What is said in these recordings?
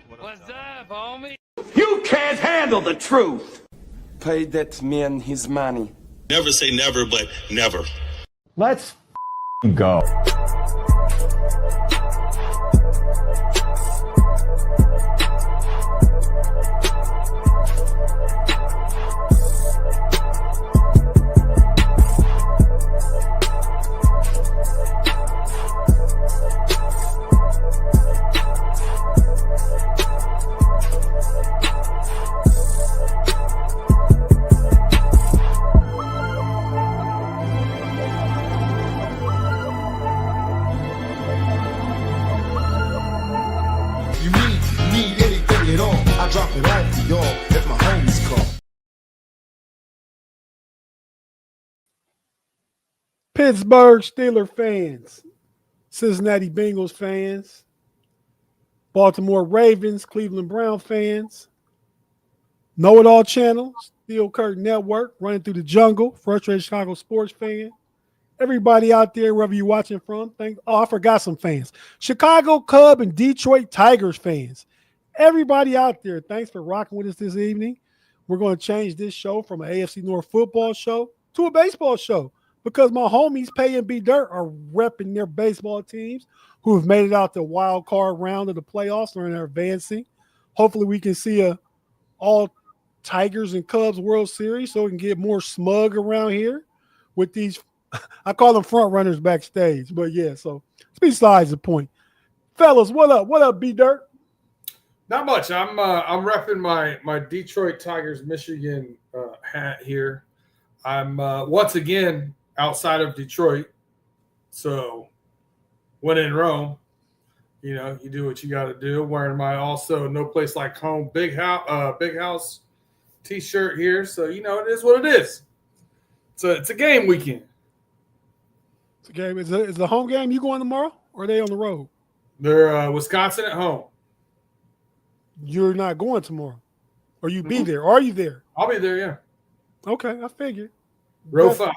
What's up, homie? You can't handle the truth. Pay that man his money. Never say never, but never. Let's go. Drop it off to y'all if my homies call. Pittsburgh Steelers fans, Cincinnati Bengals fans, Baltimore Ravens, Cleveland Brown fans, Know It All Channel, Steel Curtain Network, Running Through the Jungle, Frustrated Chicago Sports fan, everybody out there, wherever you're watching from. I forgot some fans. Chicago Cub and Detroit Tigers fans. Everybody out there, thanks for rocking with us this evening. We're going to change this show from an AFC North football show to a baseball show because my homies Pay and B Dirt are repping their baseball teams who have made it out the wild card round of the playoffs and are advancing. Hopefully we can see a all Tigers and Cubs World Series so we can get more smug around here with these, I call them front runners backstage. But yeah, so it's besides the point. Fellas, what up? What up, B Dirt? Not much. I'm repping my Detroit Tigers Michigan hat here. I'm once again outside of Detroit, so when in Rome, you do what you got to do. Wearing my also No Place Like Home big house T-shirt here, so it is what it is. It's a game weekend. It's a game. Is the home game you going tomorrow, or are they on the road? They're Wisconsin at home. You're not going tomorrow, or you be there? Are you there? I'll be there. Yeah. Okay, I figured. Row 5.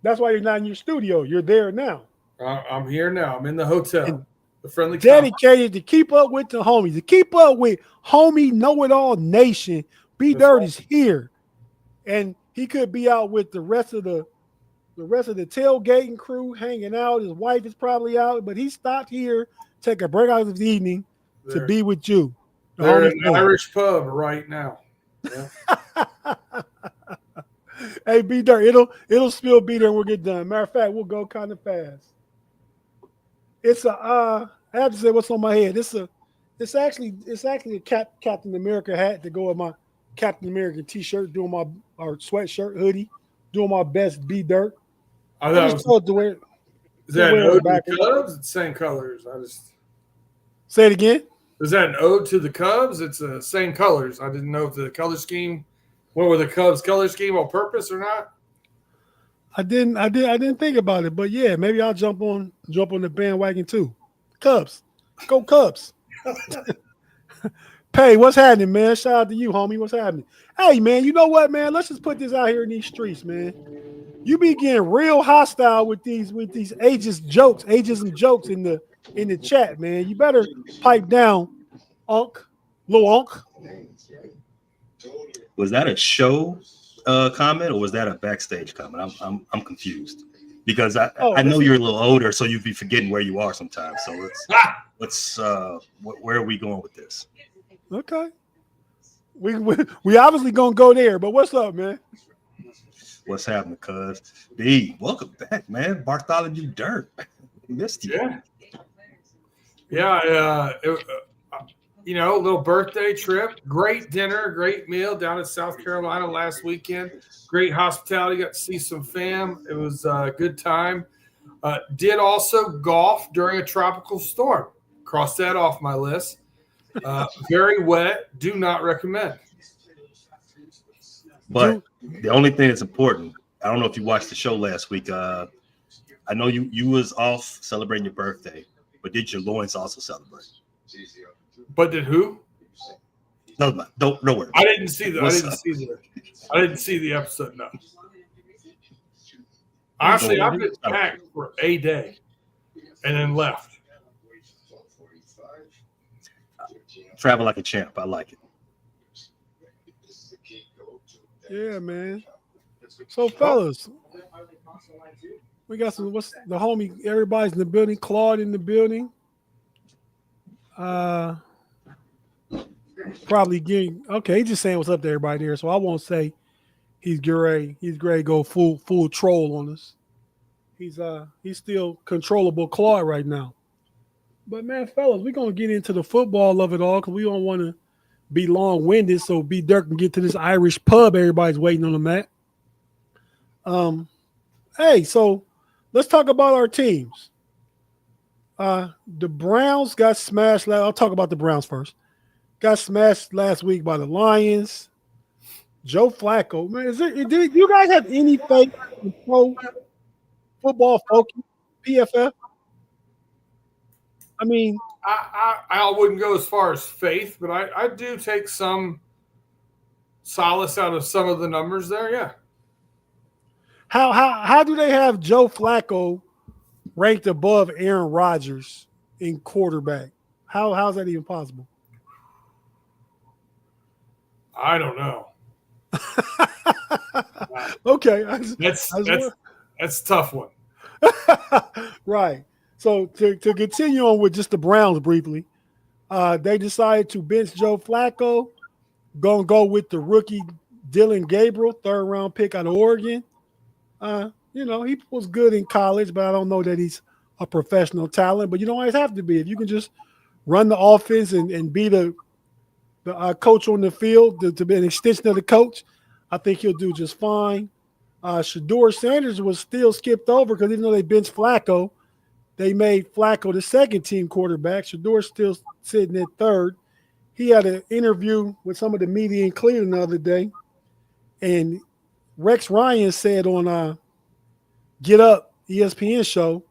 That's why you're not in your studio. You're there now. I'm here now. I'm in the hotel. And the friendly dedicated to keep up with the homies, to keep up with homie Know It All Nation. B Dirt is here, and he could be out with the rest of the tailgating crew hanging out. His wife is probably out, but he stopped here, take a break out of the evening to be with you. They're in an Irish pub right now. Yeah. Hey, B Dirt, it'll still be there when we get done. Matter of fact, we'll go kind of fast. It's I have to say what's on my head. It's actually a Captain America hat to go with my Captain America T-shirt, doing my sweatshirt hoodie, doing my best B Dirt. I thought is that an ode to the Cubs? It's the same colors. I just say it again. Is that an ode to the Cubs? It's the same colors. I didn't know if the color scheme went with the Cubs color scheme on purpose or not. I didn't think about it, but yeah, maybe I'll jump on the bandwagon too. Cubs, go Cubs. Pay, what's happening, man? Shout out to you, homie. What's happening? Hey, man, you know what, man? Let's just put this out here in these streets, man. You be getting real hostile with these ageism jokes in the chat, man. You better pipe down, little Unk. Was that a show comment or was that a backstage comment? I'm confused because I know you're a little older, so you'd be forgetting where you are sometimes. So let's where are we going with this? Okay, we obviously gonna go there, but what's up, man? What's happening, cuz? B, welcome back, man. Bartholomew Dirt. Missed you. Yeah. A little birthday trip. Great dinner, great meal down in South Carolina last weekend. Great hospitality. Got to see some fam. It was a good time. Did also golf during a tropical storm. Cross that off my list. Very wet. Do not recommend. But the only thing that's important, I don't know if you watched the show last week. I know you was off celebrating your birthday, but did your loins also celebrate? But did who? No, don't worry. I didn't see the episode. No. Honestly, I've been packed for a day and then left. Travel like a champ. I like it. Yeah, man. So, fellas, we got some. What's the homie? Everybody's in the building. Claude in the building. Probably getting okay. He's just saying what's up to everybody there. So I won't say he's great. He's great. Go full troll on us. He's still controllable Claude right now. But man, fellas, we're gonna get into the football of it all because we don't want to be long-winded. So B Dirk can get to this Irish pub everybody's waiting on him at. Hey, so let's talk about our teams. The Browns got smashed. I'll talk about the Browns first. Got smashed last week by the Lions. Joe Flacco, man, do you guys have any faith in Pro Football Focus, PFF? I mean, I wouldn't go as far as faith, but I do take some solace out of some of the numbers there. Yeah. How do they have Joe Flacco ranked above Aaron Rodgers in quarterback? How's that even possible? I don't know. Okay, that's a tough one. Right. So to continue on with just the Browns briefly, they decided to bench Joe Flacco, gonna go with the rookie Dylan Gabriel, 3rd round pick out of Oregon. He was good in college, but I don't know that he's a professional talent. But you don't always have to be. If you can just run the offense and be the coach on the field to be an extension of the coach, I think he'll do just fine. Shador Sanders was still skipped over because even though they benched Flacco, they made Flacco the second-team quarterback. Shador's still sitting at 3rd. He had an interview with some of the media in Cleveland the other day, and Rex Ryan said on Get Up, ESPN show,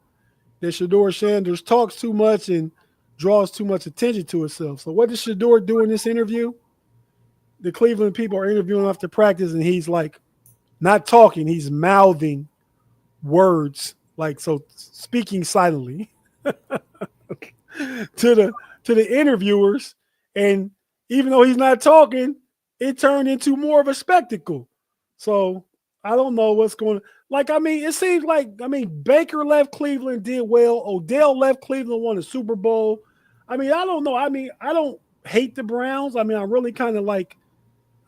that Shador Sanders talks too much and draws too much attention to himself. So what does Shador do in this interview? The Cleveland people are interviewing him after practice, and he's like not talking. He's mouthing words, like so speaking silently to the interviewers. And even though he's not talking, it turned into more of a spectacle. So I don't know what's going on. It seems like, Baker left Cleveland, did well. Odell left Cleveland, won the Super Bowl. I don't know. I don't hate the Browns. I really kind of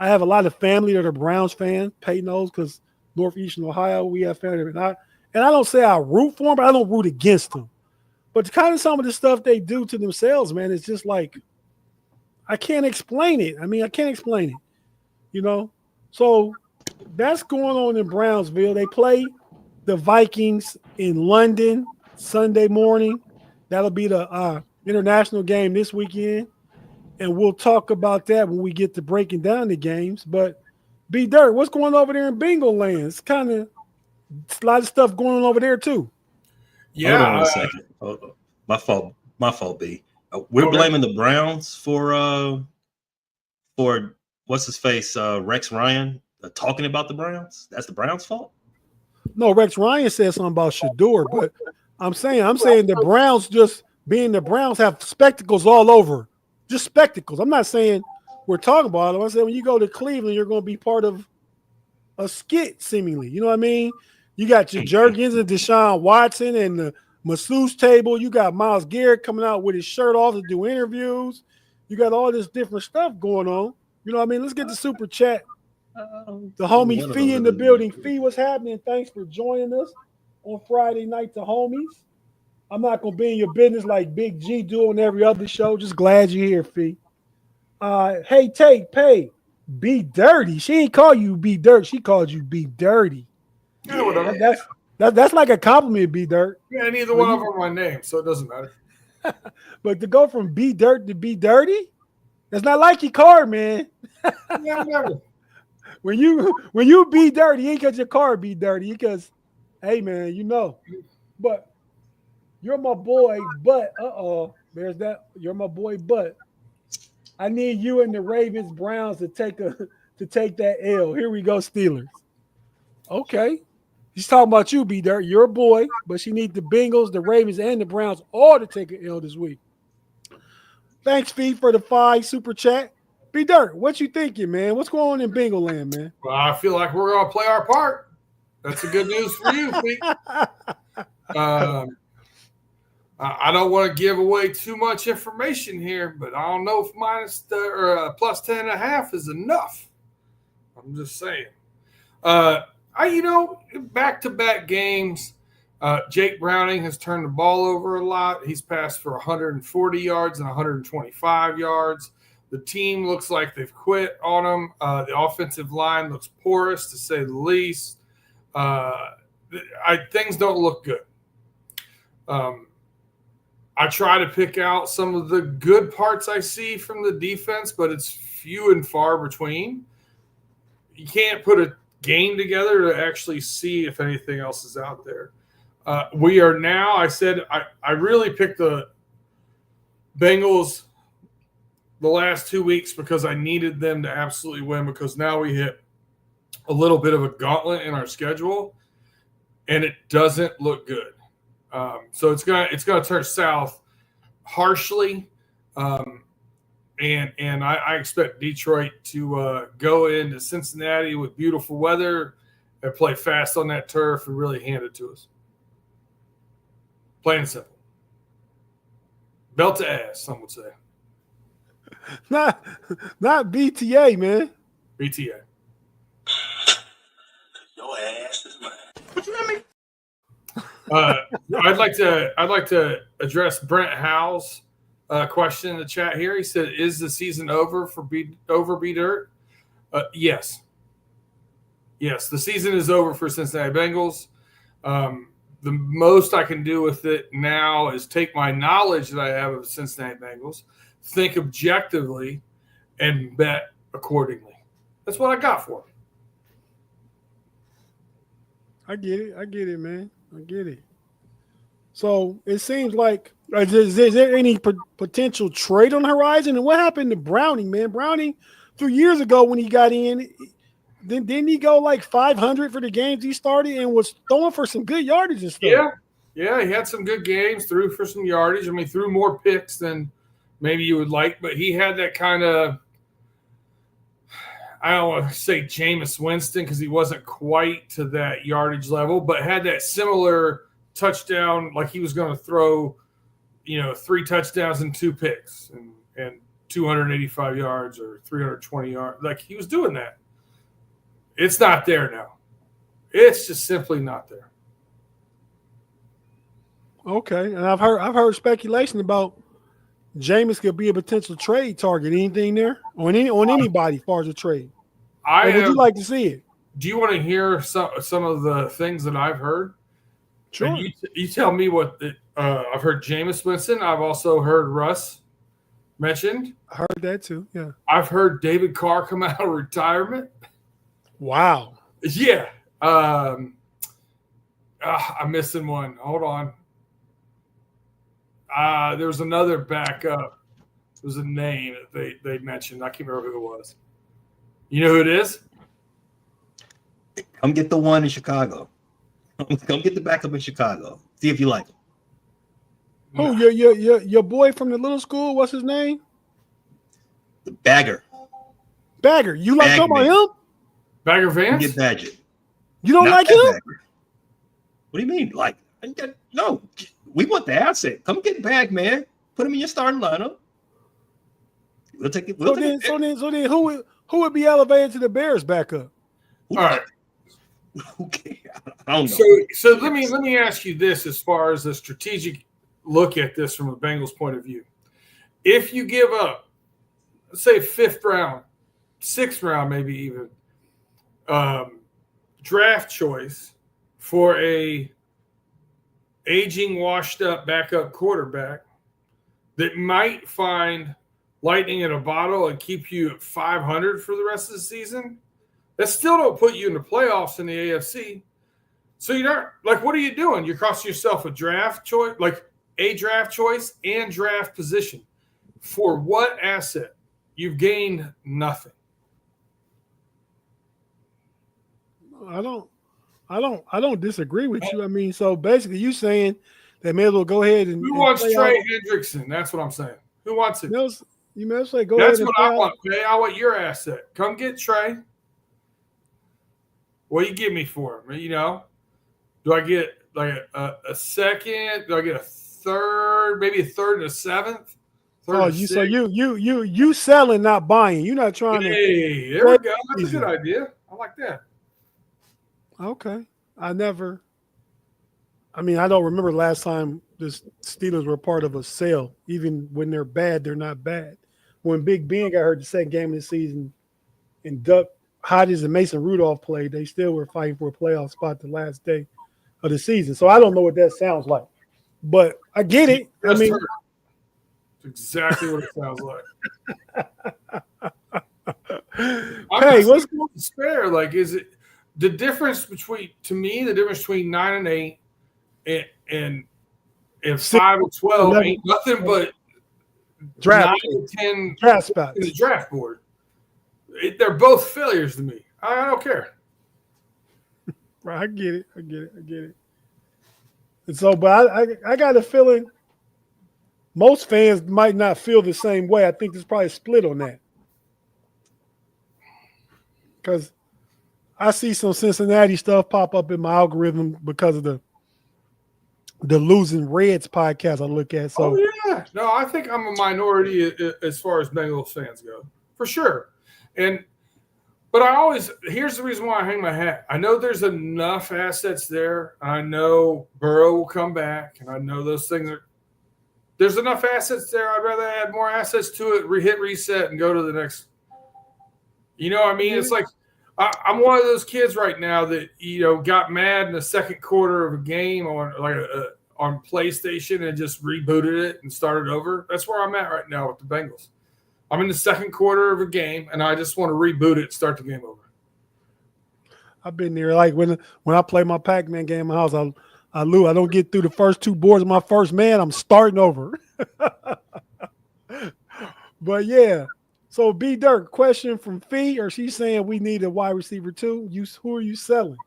I have a lot of family that are Browns fans. Peyton knows because Northeastern Ohio, we have family. And I don't say I root for them, but I don't root against them. But kind of some of the stuff they do to themselves, man, it's just I can't explain it. I can't explain it, So that's going on in Brownsville. They play the Vikings in London Sunday morning. That'll be the international game this weekend. And we'll talk about that when we get to breaking down the games. But B Dirt, what's going on over there in Bengal land? It's kind of a lot of stuff going on over there too. Yeah. Hold on a second. My fault, B. We're blaming the Browns for what's his face, Rex Ryan talking about the Browns. That's the Browns' fault. No, Rex Ryan said something about Shador, but I'm saying the Browns, just being the Browns, have spectacles all over. Just spectacles. I'm not saying we're talking about them. I said when you go to Cleveland, you're going to be part of a skit, seemingly. You know what I mean? You got your Jurgens and Deshaun Watson and the masseuse table. You got Myles Garrett coming out with his shirt off to do interviews. You got all this different stuff going on. You know what I mean? Let's get the super chat. The homie Fee in the building. Fee, what's happening? Thanks for joining us on Friday night, the homies. I'm not going to be in your business like Big G do on every other show. Just glad you're here, Fee. Hey, Take, Pay, Be Dirty. She ain't call you Be Dirt. She called you Be Dirty. Yeah, whatever. That's like a compliment, Be Dirt. Yeah, neither one of them are my name, so it doesn't matter. But to go from Be Dirt to Be Dirty, that's not like your car, man. Yeah, whatever. When you be dirty, ain't because your car be dirty. Because, hey, man, But you're my boy, but there's that. You're my boy, but I need you and the Ravens Browns to take that L. Here we go, Steelers. Okay. He's talking about you, B Dirt. You're a boy, but she needs the Bengals, the Ravens, and the Browns all to take an L this week. Thanks, Fee, for the 5 super chat. B Dirt, what you thinking, man? What's going on in Bengal land, man? Well, I feel like we're going to play our part. That's the good news for you, Pete. I don't want to give away too much information here, but I don't know if plus 10.5 is enough. I'm just saying. Back-to-back games, Jake Browning has turned the ball over a lot. He's passed for 140 yards and 125 yards. The team looks like they've quit on him. The offensive line looks porous, to say the least. Things don't look good. I try to pick out some of the good parts I see from the defense, but it's few and far between. You can't put a game together to actually see if anything else is out there. We are now, I really picked the Bengals the last 2 weeks because I needed them to absolutely win, because now we hit a little bit of a gauntlet in our schedule, and it doesn't look good. So it's gonna turn south harshly, and I expect Detroit to go into Cincinnati with beautiful weather and play fast on that turf and really hand it to us. Plain and simple. Belt to ass, some would say. Not BTA, man. BTA. Your ass is mine. I'd like to address Brent Howell's question in the chat here. He said, "Is the season over for B Dirt?" Yes. Yes, the season is over for Cincinnati Bengals. The most I can do with it now is take my knowledge that I have of the Cincinnati Bengals, think objectively, and bet accordingly. That's what I got for it. I get it, man. I get it. So it seems like is there any potential trade on the horizon? And what happened to Browning, man? Browning 3 years ago when he got in, didn't he go like 500 for the games he started and was throwing for some good yardage and stuff? Yeah, he had some good games, threw for some yardage. I mean, threw more picks than maybe you would like, but he had that kind of, I don't want to say Jameis Winston because he wasn't quite to that yardage level, but had that similar touchdown, like he was going to throw, 3 touchdowns and 2 picks and 285 yards or 320 yards. Like he was doing that. It's not there now. It's just simply not there. Okay, and I've heard speculation about Jameis could be a potential trade target. Anything there on anybody as far as a trade? Would you like to see it? Do you want to hear some of the things that I've heard? Sure. And you tell me what I've heard. Jameis Winston. I've also heard Russ mentioned. I heard that too. Yeah. I've heard David Carr come out of retirement. Wow. Yeah. I'm missing one. Hold on. There was another backup. It was a name that they mentioned. I can't remember who it was. You know who it is? Come get the one in Chicago. Come get the backup in Chicago. See if you like him. Who? Your boy from the little school? What's his name? The Bagger. Bagger. You like talking about him? Bagger Vance? Get Badger. You don't like him? Bagger. What do you mean? Like, no. We want the asset. Come get Bag, man. Put him in your starting lineup. We'll take it. So then, who would be elevated to the Bears backup? All right. Okay. I don't know. So let me ask you this as far as a strategic look at this from a Bengals point of view. If you give up, let's say 5th round, 6th round, maybe even draft choice for a aging, washed up backup quarterback that might find lightning in a bottle and keep you at 500 for the rest of the season, that still don't put you in the playoffs in the AFC. So you're not, like, what are you doing? You're costing yourself a draft choice, like a draft choice and draft position. For what asset? You've gained nothing. I don't disagree with you. I mean, so basically you saying they may as well go ahead and Who wants Trey Hendrickson? That's what I'm saying. Who wants it? You may say go That's ahead. what I want, Trey. I want your asset. Come get Trey. What do you give me for him? You know, do I get like a second? Do I get a third? Maybe a third and a seventh? So you selling, not buying. You're not trying to. Hey, there we go. That's a good idea. I like that. Okay. I don't remember last time the Steelers were part of a sale. Even when they're bad, they're not bad. When Big Ben got hurt the second game of the season and Duck Hodges and Mason Rudolph played, they still were fighting for a playoff spot the last day of the season. So I don't know what that sounds like. But I get it. That's exactly what it sounds like. Hey, what's fair? Like, is it the difference between 9-8 and 5-12 ain't nothing but draft 9-10 draft spots in the draft board. They're both failures to me. I don't care. Right, I get it. And so, but I got a feeling most fans might not feel the same way. I think there's probably a split on that. Because I see some Cincinnati stuff pop up in my algorithm because of the Losing Reds podcast I look at. So yeah. No, I think I'm a minority as far as Bengals fans go. For sure. But here's the reason why I hang my hat. I know there's enough assets there. I know Burrow will come back, and I know those things there's enough assets there. I'd rather add more assets to it, hit reset, and go to the next. You know what I mean? It's like I'm one of those kids right now that got mad in the second quarter of a game on PlayStation and just rebooted it and started over. That's where I'm at right now with the Bengals. I'm in the second quarter of a game, and I just want to reboot it and start the game over. I've been there. Like when I play my Pac-Man game in my house, I lose. I don't get through the first two boards of my first man. I'm starting over. But yeah. So B Dirk, question from Fee, or she's saying we need a wide receiver too. Who are you selling?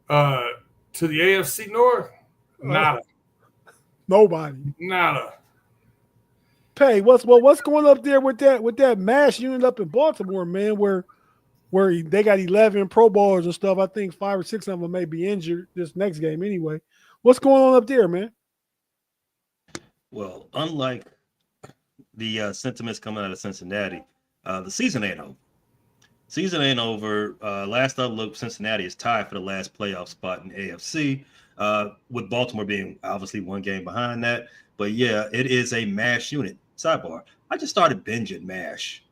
To the AFC North? Nada. Nobody. Nada. Pay, what's going up there with that mash unit up in Baltimore, man, where they got 11 Pro Bowlers and stuff. I think 5 or 6 of them may be injured this next game anyway. What's going on up there, man? Well, unlike the sentiments coming out of Cincinnati, the season ain't over. Season ain't over. Last I looked, Cincinnati is tied for the last playoff spot in AFC, with Baltimore being obviously one game behind that. But yeah, it is a MASH unit. Sidebar, I just started binging MASH.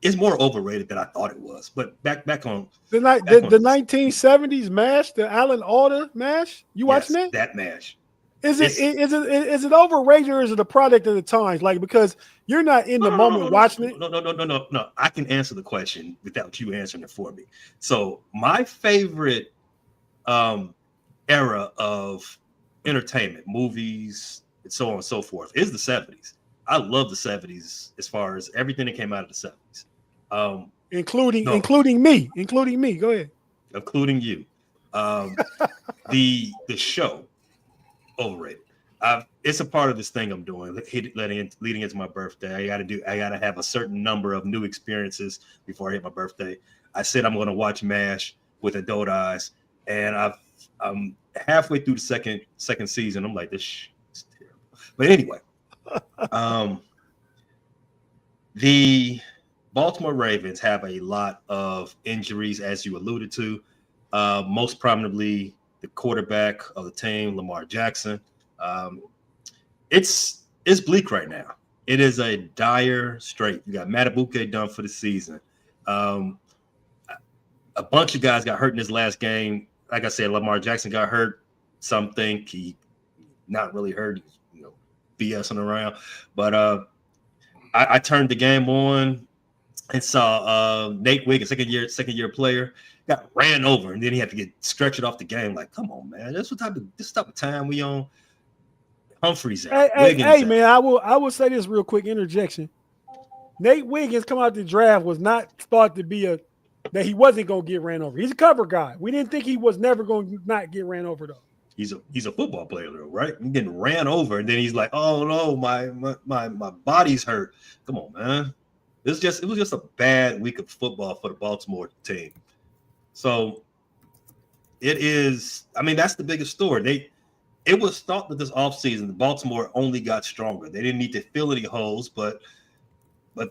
It's more overrated than I thought it was. But back on the 1970s MASH, the Alan Alda MASH. You watching that? That MASH. Is it overrated, or is it a product of the times? Like, because you're not in the moment watching it. No. I can answer the question without you answering it for me. So my favorite era of entertainment, movies, and so on and so forth, is the 70s. I love the 70s as far as everything that came out of the 70s. Including me. Go ahead. Including you. The show, overrated. It's a part of this thing I'm doing, leading into my birthday. I gotta have a certain number of new experiences before I hit my birthday. I said I'm gonna watch MASH with adult eyes, and I'm halfway through the second season. I'm like, this is terrible. But anyway, the Baltimore Ravens have a lot of injuries, as you alluded to. Most prominently, the quarterback of the team, Lamar Jackson. It's bleak right now. It is a dire strait. You got Matabuke done for the season. A bunch of guys got hurt in this last game. Like I said, Lamar Jackson got hurt. Some think he not really hurt, BSing around. But I turned the game on and saw Nate Wiggins, second year player, got ran over, and then he had to get stretched off the game. Like, come on, man, this type of time we on. Humphreys out. Hey, man, I will say this real quick interjection. Nate Wiggins come out the draft was not thought to be that he wasn't going to get ran over. He's a cover guy. We didn't think he was never going to not get ran over, though. he's a football player, though, right? He's getting ran over, and then he's like, "Oh no, my body's hurt." Come on, man. It was just a bad week of football for the Baltimore team. So it is. I mean, that's the biggest story. It was thought that this offseason, Baltimore only got stronger. They didn't need to fill any holes, but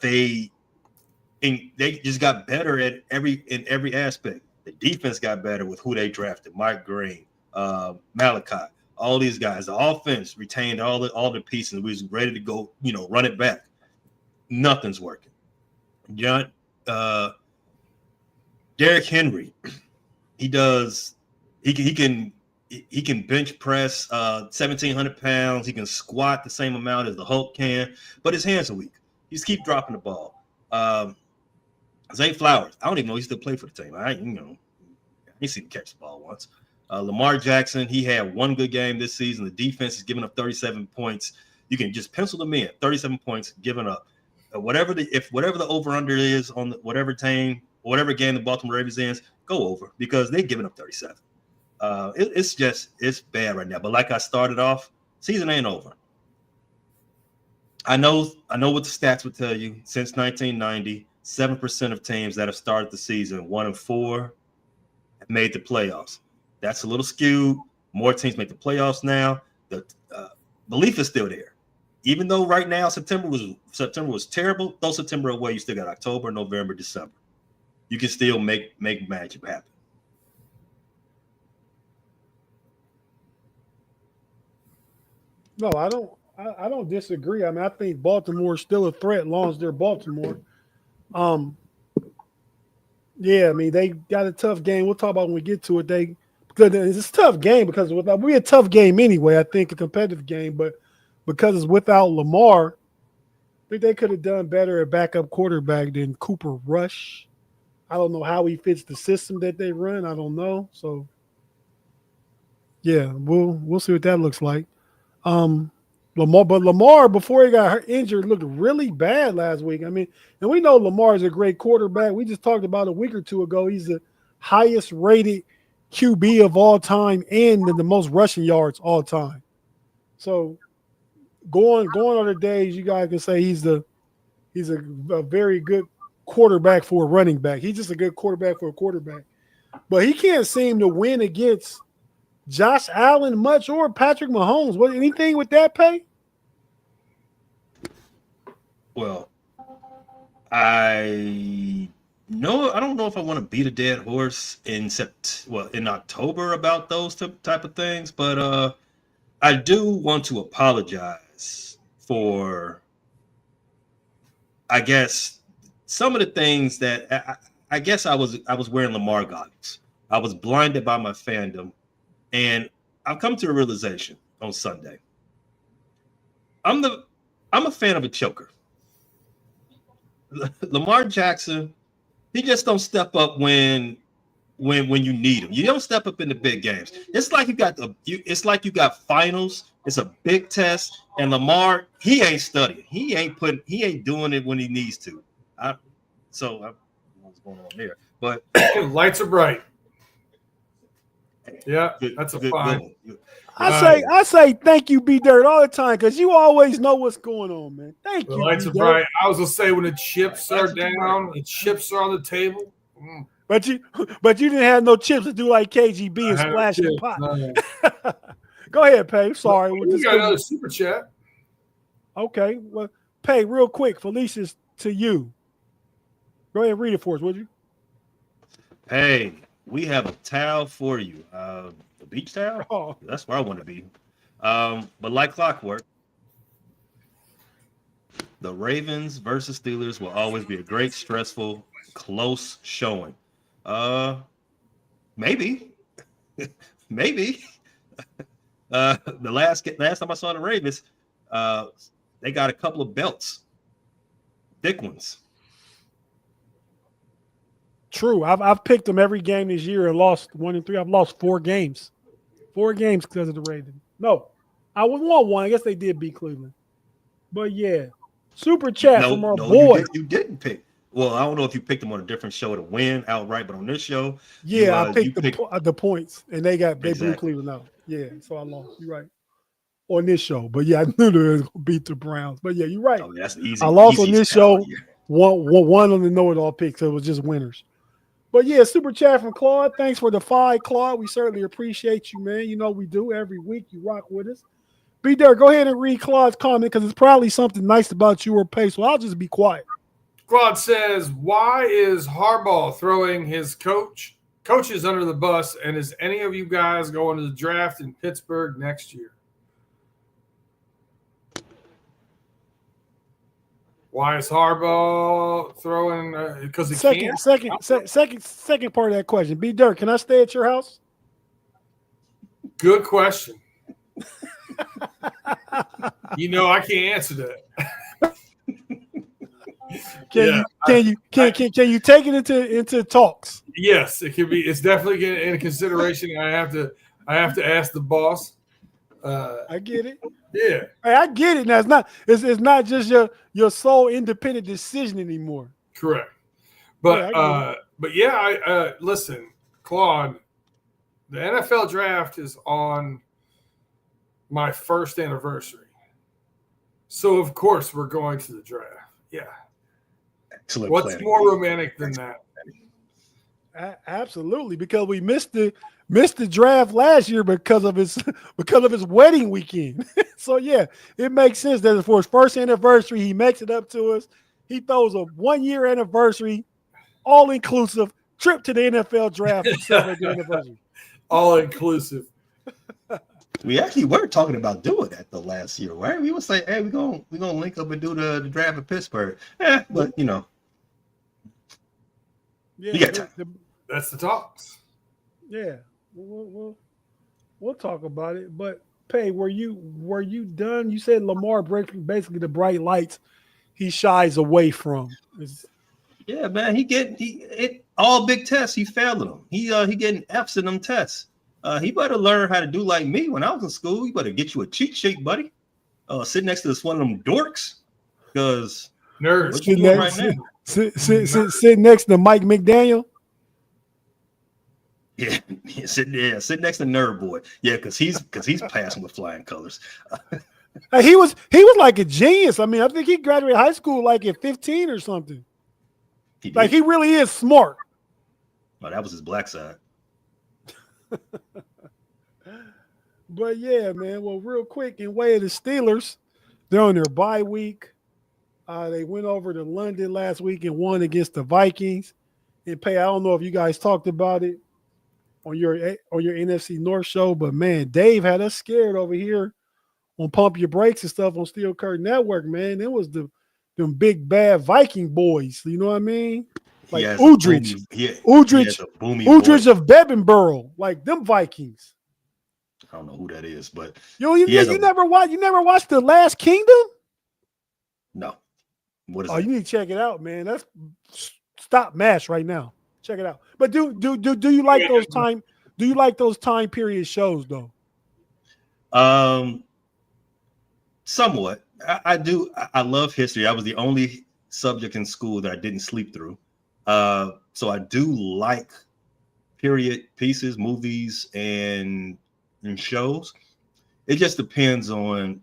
they just got better in every aspect. The defense got better with who they drafted: Mike Green, Malachi, all these guys. The offense retained all the pieces. We was ready to go, run it back. Nothing's working. Derrick Henry, he can bench press 1,700 pounds. He can squat the same amount as the Hulk can, but his hands are weak. He just keep dropping the ball. Zay Flowers, I don't even know he still played for the team. I ain't seen him catch the ball once. Lamar Jackson, he had one good game this season. The defense is giving up 37 points. You can just pencil them in. 37 points given up. Whatever the over under is on whatever team, whatever game the Baltimore Ravens is, go over because they're giving up 37. It's bad right now. But like I started off, season ain't over. I know what the stats would tell you. Since 1990, 7% of teams that have started the season 1-4 have made the playoffs. That's a little skewed. More teams make the playoffs now. The belief is still there. Even though right now September was terrible, throw September away, you still got October, November, December. You can still make magic happen. No, I don't disagree. I mean, I think Baltimore is still a threat as long as they're Baltimore. Yeah, I mean, they got a tough game. We'll talk about when we get to it. Because it's a tough game because we a tough game anyway. I think a competitive game, but because it's without Lamar, I think they could have done better at backup quarterback than Cooper Rush. I don't know how he fits the system that they run. I don't know. So, yeah, we'll see what that looks like. Lamar, before he got injured, looked really bad last week. I mean, and we know Lamar is a great quarterback. We just talked about a week or two ago. He's the highest rated QB of all time and the most rushing yards all time. So going on the days, you guys can say he's a very good quarterback for a running back. He's just a good quarterback for a quarterback. But he can't seem to win against Josh Allen much or Patrick Mahomes. What anything with that pay? Well, I don't know if I want to beat a dead horse in October about those type of things, but I do want to apologize for, I guess, some of the things that I guess I was wearing Lamar goggles. I was blinded by my fandom, and I've come to a realization on Sunday. I'm a fan of a choker. Lamar Jackson, he just don't step up when you need him. You don't step up in the big games. It's like you got finals. It's a big test, and Lamar, he ain't studying. He ain't doing it when he needs to. What's going on there? But lights are bright. Yeah, that's a fine. I say thank you, B Dirt, all the time because you always know what's going on, man. Thank you. The lights are bright. I was gonna say when the chips are down, the chips are on the table. But you didn't have no chips to do like KGB and splash the pot. No. Go ahead, Pay. Sorry, we got another super chat. Okay, well, Pay, real quick, Felicia's to you. Go ahead and read it for us, would you? Hey, we have a towel for you. The beach towel? Oh. That's where I want to be. But like clockwork, the Ravens versus Steelers will always be a great, stressful, close showing. Maybe. Maybe. The last time I saw the Ravens, they got a couple of belts. Thick ones. True. I've picked them every game this year and lost 1 and 3. I've lost 4 games. 4 games because of the Ravens. No, I won one. I guess they did beat Cleveland. But yeah, super chat from our boy. You didn't pick. Well, I don't know if you picked them on a different show to win outright, but on this show, yeah, I picked the points, and they blew Cleveland out. Yeah, so I lost. You're right. On this show. But yeah, I knew they was gonna beat the Browns. But yeah, you're right. Oh, that's easy. I lost on easy this scout show. here. One on the know-it-all pick, so it was just winners. But yeah, super chat from Claude. Thanks for the 5, Claude. We certainly appreciate you, man. You know we do every week. You rock with us. Be there. Go ahead and read Claude's comment because it's probably something nice about you or Pace. So I'll just be quiet. Claude says, "Why is Harbaugh throwing his coaches under the bus? And is any of you guys going to the draft in Pittsburgh next year?" Why is Harbaugh throwing? Because he can't. Second part of that question. B. Dirk, can I stay at your house? Good question. I can't answer that. Can you take it into talks? Yes, it could be. It's definitely in consideration. I have to ask the boss. I get it. Yeah, hey, I get it. Now it's not just your sole independent decision anymore. correct. But listen, Claude, the NFL draft is on my first anniversary, so of course we're going to the draft. Yeah. Excellent What's planning. more romantic than that? Absolutely, because we missed the draft last year because of his wedding weekend. So yeah, it makes sense that for his first anniversary, he makes it up to us. He throws a 1-year anniversary, all inclusive trip to the NFL draft to celebrate the anniversary. All inclusive. We actually were talking about doing that the last year, right? We would say, "Hey, we're gonna link up and do the draft in Pittsburgh." But Yeah, you got time. That's the talks. Yeah, we'll talk about it. But Pay, were you done? You said Lamar breaking basically the bright lights he shies away from. Yeah, man, he all big tests. He failing them. He getting F's in them tests. He better learn how to do like me when I was in school. You better get you a cheat sheet, buddy. Sit next to one of them dorks, because Nerds. what you doing right now? Sit next to Mike McDaniel. Yeah, sit next to Nerd Boy. Yeah, because he's passing with flying colors. He was like a genius. I mean, I think he graduated high school like at 15 or something. He really is smart. Oh, that was his black side. But yeah, man. Well, real quick, in way of the Steelers, they're on their bye week. They went over to London last week and won against the Vikings. And Pay, I don't know if you guys talked about it on your NFC North show, but man, Dave had us scared over here on Pump Your Brakes and stuff on Steel Curtain Network. Man, it was them big bad Viking boys. You know what I mean? Like Udrich of Bebenborough, like them Vikings. I don't know who that is, but You never watched The Last Kingdom? No. What is Oh, that? you need to check it out, man. That's stop MASH right now. Check it out. But do you like those time? Do you like those time period shows though? Somewhat. I do. I love history. I was the only subject in school that I didn't sleep through. So I do like period pieces, movies, and shows. It just depends on,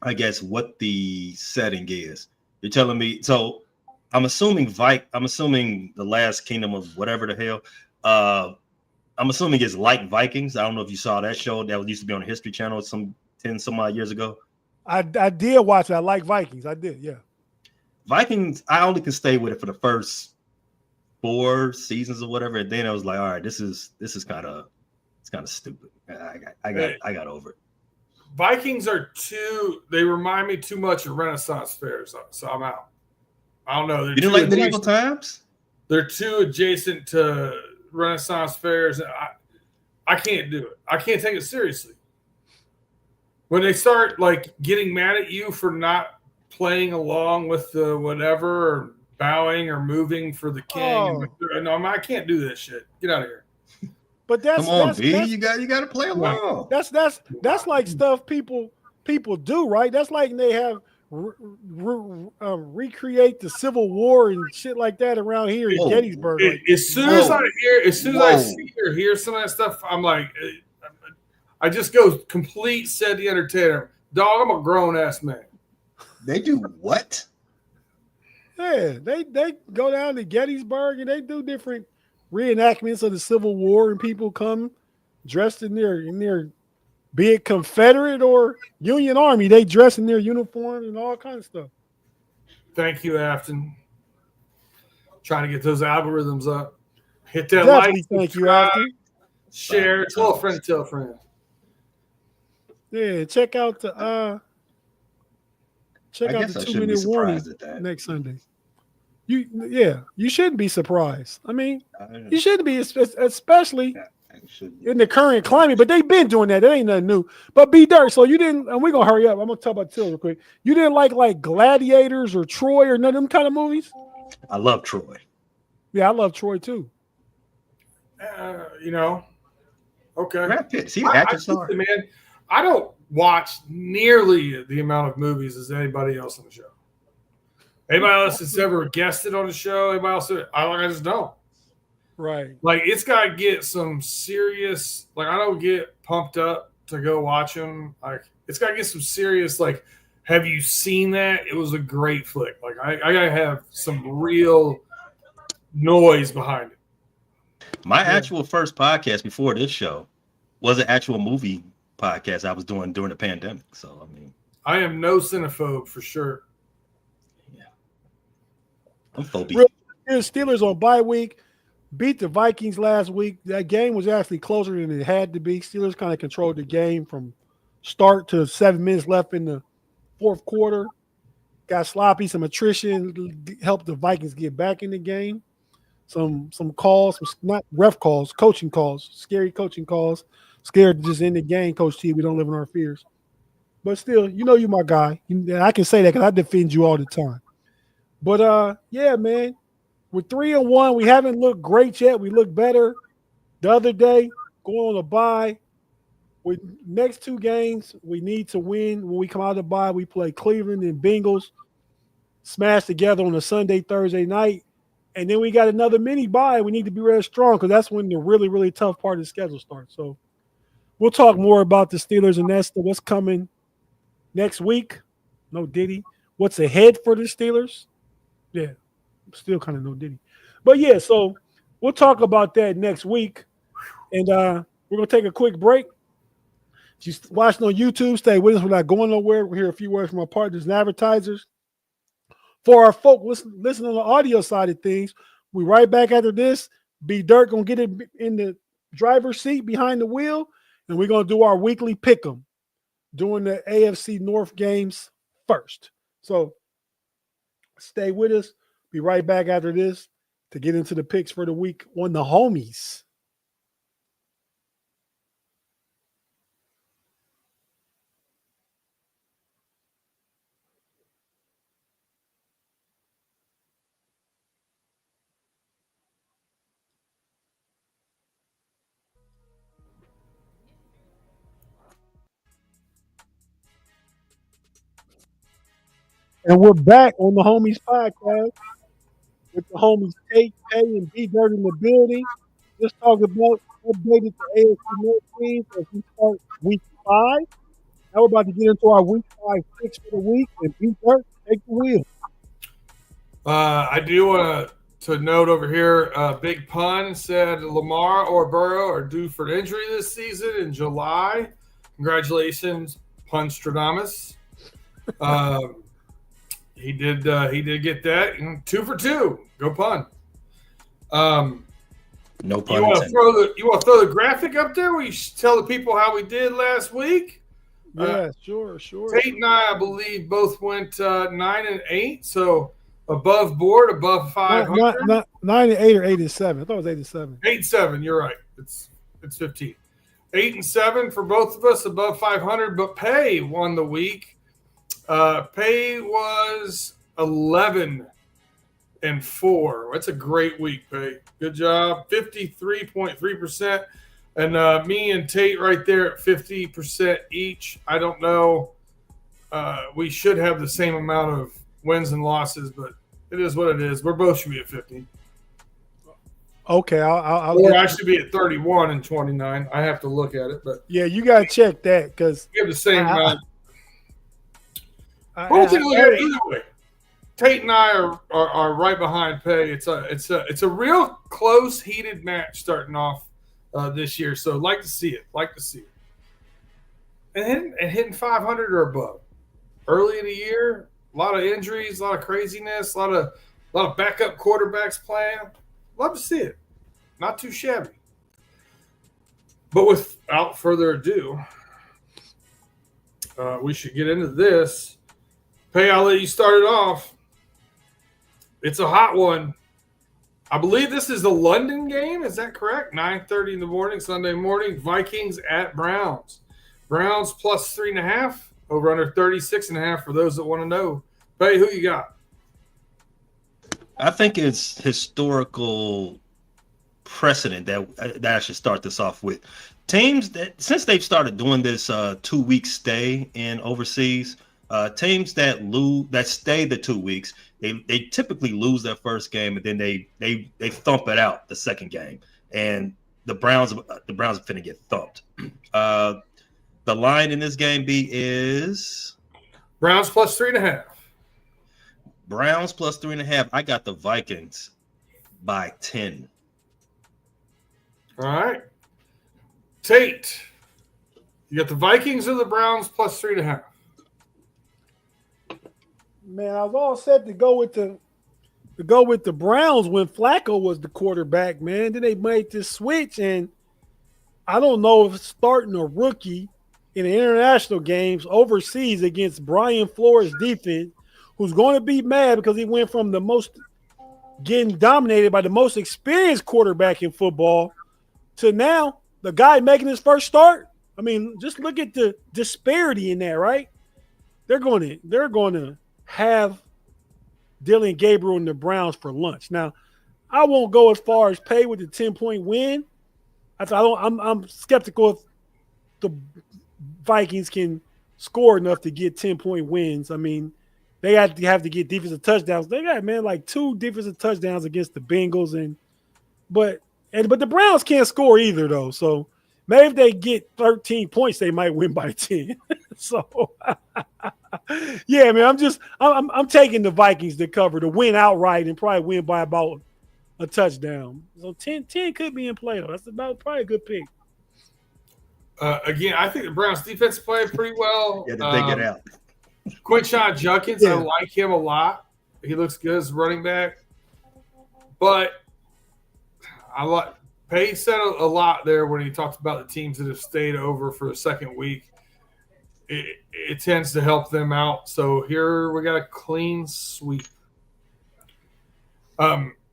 I guess, what the setting is. You're telling me. So I'm assuming The Last Kingdom of whatever the hell. I'm assuming it's like Vikings. I don't know if you saw that show that used to be on the History Channel some 10 some odd years ago. I did watch it. I like Vikings. I did, yeah. Vikings, I only can stay with it for the first 4 seasons or whatever, and then I was like, all right, this is kind of stupid. I got over it. Vikings they remind me too much of Renaissance fairs, so I'm out. I don't know. You didn't like medieval times? They're too adjacent to Renaissance fairs. I can't do it. I can't take it seriously. When they start like getting mad at you for not playing along with the whatever, or bowing or moving for the king, no, I can't do this shit. Get out of here. But that's come on, B. You got to play along. That's like stuff people do, right? That's like they have recreate the Civil War and shit like that around here in Gettysburg. As soon as I see or hear some of that stuff, I'm like, I just go complete said the entertainer. Dog, I'm a grown ass man. They do what? Yeah, they go down to Gettysburg and they do different reenactments of the Civil War, and people come dressed in their be it Confederate or Union Army, they dress in their uniform and all kinds of stuff. Thank you, Afton. Trying to get those algorithms up. Hit that Definitely like. thank you, Afton. Share. Tell a friend. Tell a friend. Yeah, check out the I 2 minute warning next Sunday. You shouldn't be surprised. I mean, you shouldn't be, especially in the current climate. But they've been doing that. That ain't nothing new. But B Dirt, so you didn't, and we're gonna hurry up. I'm gonna talk about Till real quick. You didn't like Gladiators or Troy or none of them kind of movies? I love Troy. Yeah, I love Troy too. Okay. Brad Pitt, is he an action star? Man, I don't watch nearly the amount of movies as anybody else on the show. Anybody else that's ever guested on the show? Anybody else? I just don't. Right. Like, it's got to get some serious. Like, I don't get pumped up to go watch them. Like, it's got to get some serious. Like, have you seen that? It was a great flick. Like, I got to have some real noise behind it. My actual first podcast before this show was an actual movie podcast I was doing during the pandemic. So, I mean, I am no cinephobe for sure. Yeah. I'm phobic. Steelers on bye week beat the Vikings last week. That game was actually closer than it had to be. Steelers kind of controlled the game from start to 7 minutes left in the fourth quarter. Got sloppy, some attrition helped the Vikings get back in the game. Some calls, not ref calls, coaching calls, scary coaching calls. Scared to just end the game, Coach T. We don't live in our fears. But still, you're my guy. I can say that because I defend you all the time. But, yeah, man, we're 3-1. We haven't looked great yet. We looked better the other day, going on a bye. With next two games, we need to win. When we come out of the bye, we play Cleveland and Bengals, smash together on a Sunday, Thursday night. And then we got another mini bye. We need to be really strong because that's when the really, really tough part of the schedule starts. So we'll talk more about the Steelers and that's what's coming next week. No Diddy. What's ahead for the Steelers? Yeah, still kind of no Diddy. But, yeah, so we'll talk about that next week. And we're going to take a quick break. If you're watching on YouTube, stay with us. We're not going nowhere. We'll hear a few words from our partners and advertisers. For our folk listen on the audio side of things, we right back after this. B Dirt gonna get it in the driver's seat behind the wheel, and we're gonna do our weekly pick 'em, doing the AFC North games first. So stay with us. Be right back after this to get into the picks for the week on the homies. And we're back on the Homies Podcast with the homies Tate, Pay, and B Dirt in the building. Just talking about updated the AFC North teams as we start week 5. Now we're about to get into our week 5 picks for the week, and B Dirt, take the wheel. I do want to note over here, Big Pun said Lamar or Burrow are due for injury this season in July. Congratulations, Punstradamus. He did get that. 2 for 2. Go Pun. No pun You want intended. to throw the graphic up there where you tell the people how we did last week? Yeah, sure. Tate and I believe, both went 9 and 8, so above board, above 500. Not 9 and 8 or 8 and 7. I thought it was 8 and 7. 8 and 7. You're right. It's 15. 8 and 7 for both of us, above 500. But Pay won the week. Pay was 11 and 4. That's a great week, Pay. Good job. 53.3%. And me and Tate right there at 50% each. I don't know. We should have the same amount of wins and losses, but it is what it is. We're both should be at 50. Okay, I'll Or get I should be at 31 and 29. I have to look at it, but yeah, you gotta check that because we have the same. I, Well, we can look at it I- either way. Tate and I are right behind Pay. It's a real close, heated match starting off this year. So like to see it. And hitting 500 or above early in the year. A lot of injuries, a lot of craziness, a lot of backup quarterbacks playing. Love to see it. Not too shabby. But without further ado, we should get into this. Pay, I'll let you start it off. It's a hot one. I believe this is the London game. Is that correct? 9:30 in the morning, Sunday morning. Vikings at Browns. Browns plus 3.5. Over under 36.5 for those that want to know. Pay, who you got? I think it's historical precedent that I should start this off with. Teams that, since they've started doing this 2-week stay in overseas, teams that stay the 2 weeks, they typically lose their first game and then they thump it out the second game. And the Browns are finna get thumped. The line in this game is Browns plus 3.5. Browns plus 3.5. I got the Vikings by 10. All right. Tate, you got the Vikings or the Browns plus 3.5? man, I was all set to go with the Browns when Flacco was the quarterback, man. Then they made this switch, and I don't know if starting a rookie in the international games overseas against Brian Flores' defense, who's going to be mad because he went from the most getting dominated by the most experienced quarterback in football to now the guy making his first start. I mean, just look at the disparity in that, right? They're going to have Dylan Gabriel and the Browns for lunch. Now, I won't go as far as pay with the 10-point win. I'm skeptical if the Vikings can score enough to get 10-point wins. I mean, they have to get defensive touchdowns. They got, man, like 2 defensive touchdowns against the Bengals, but the Browns can't score either, though. So maybe if they get 13 points, they might win by 10. So yeah, man, I'm taking the Vikings to cover, to win outright and probably win by about a touchdown. So 10 could be in play, though. That's about probably a good pick. Again, I think the Browns defense played pretty well. Yeah, they get out. Quinshon Judkins, Yeah. I like him a lot. He looks good as running back. But I like Pay said a lot there when he talked about the teams that have stayed over for the second week. It tends to help them out. So here we got a clean sweep.